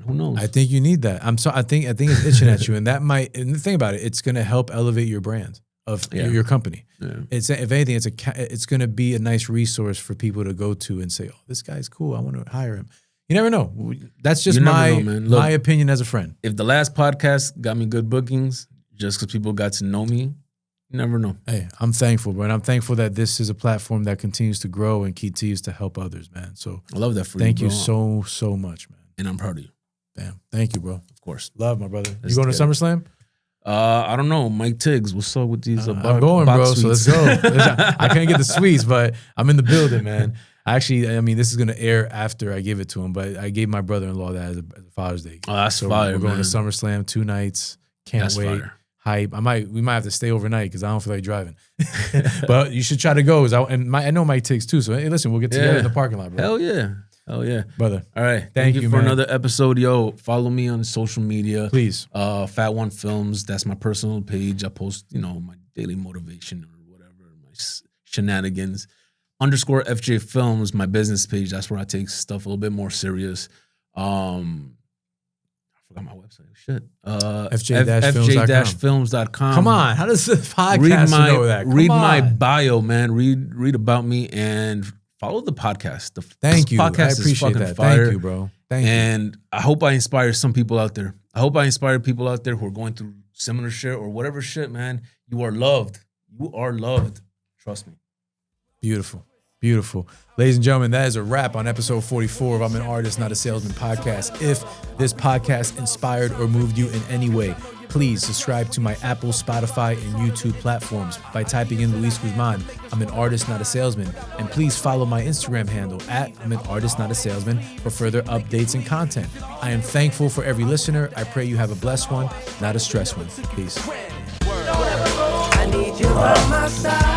who knows? I think you need that. I think it's itching at you, and that might. And the thing about it, it's going to help elevate your brand of your company. Yeah. It's, if anything, it's going to be a nice resource for people to go to and say, "Oh, this guy's cool. I want to hire him." You never know. That's just my opinion as a friend. If the last podcast got me good bookings, just because people got to know me, you never know. Hey, I'm thankful, bro. And I'm thankful that this is a platform that continues to grow and continues to help others, man. So I love that for you, thank you so much, man. And I'm proud of you. Damn. Thank you, bro. Of course. Love, my brother. You going to SummerSlam? I don't know. Mike Tiggs, what's up with these I'm going, bro, sweets? So let's go. I couldn't get the sweets, but I'm in the building, man. Actually, I mean, this is going to air after I give it to him, but I gave my brother-in-law that as a Father's Day. Oh, that's fire, we're going to SummerSlam 2 nights. Can't wait. Fire. Hype. We might have to stay overnight because I don't feel like driving. But you should try to go. I know Mike Tiggs too. So hey, listen, we'll get together in the parking lot, bro. Hell yeah, brother. All right, thank you for man. another episode. Yo, follow me on social media, please. Fat Juan Films. That's my personal page. I post, my daily motivation or whatever, my shenanigans. _ FJ Films, my business page. That's where I take stuff a little bit more serious. I forgot my website. Shit. FJ-films.com. Come on. How does the podcast know that? Read my bio, man. Read about me and follow the podcast. Thank you. Podcast I appreciate that. Fire. Thank you, bro. Thank you. And I hope I inspire some people out there. I hope I inspire people out there who are going through similar shit or whatever shit, man. You are loved. You are loved. Trust me. Beautiful. Beautiful. Ladies and gentlemen, that is a wrap on episode 44 of I'm an Artist, Not a Salesman podcast. If this podcast inspired or moved you in any way, please subscribe to my Apple, Spotify, and YouTube platforms by typing in Luis Guzman. I'm an artist, not a salesman. And please follow my Instagram handle at I'm an artist, not a salesman for further updates and content. I am thankful for every listener. I pray you have a blessed one, not a stressed one. Peace. I need you by my side.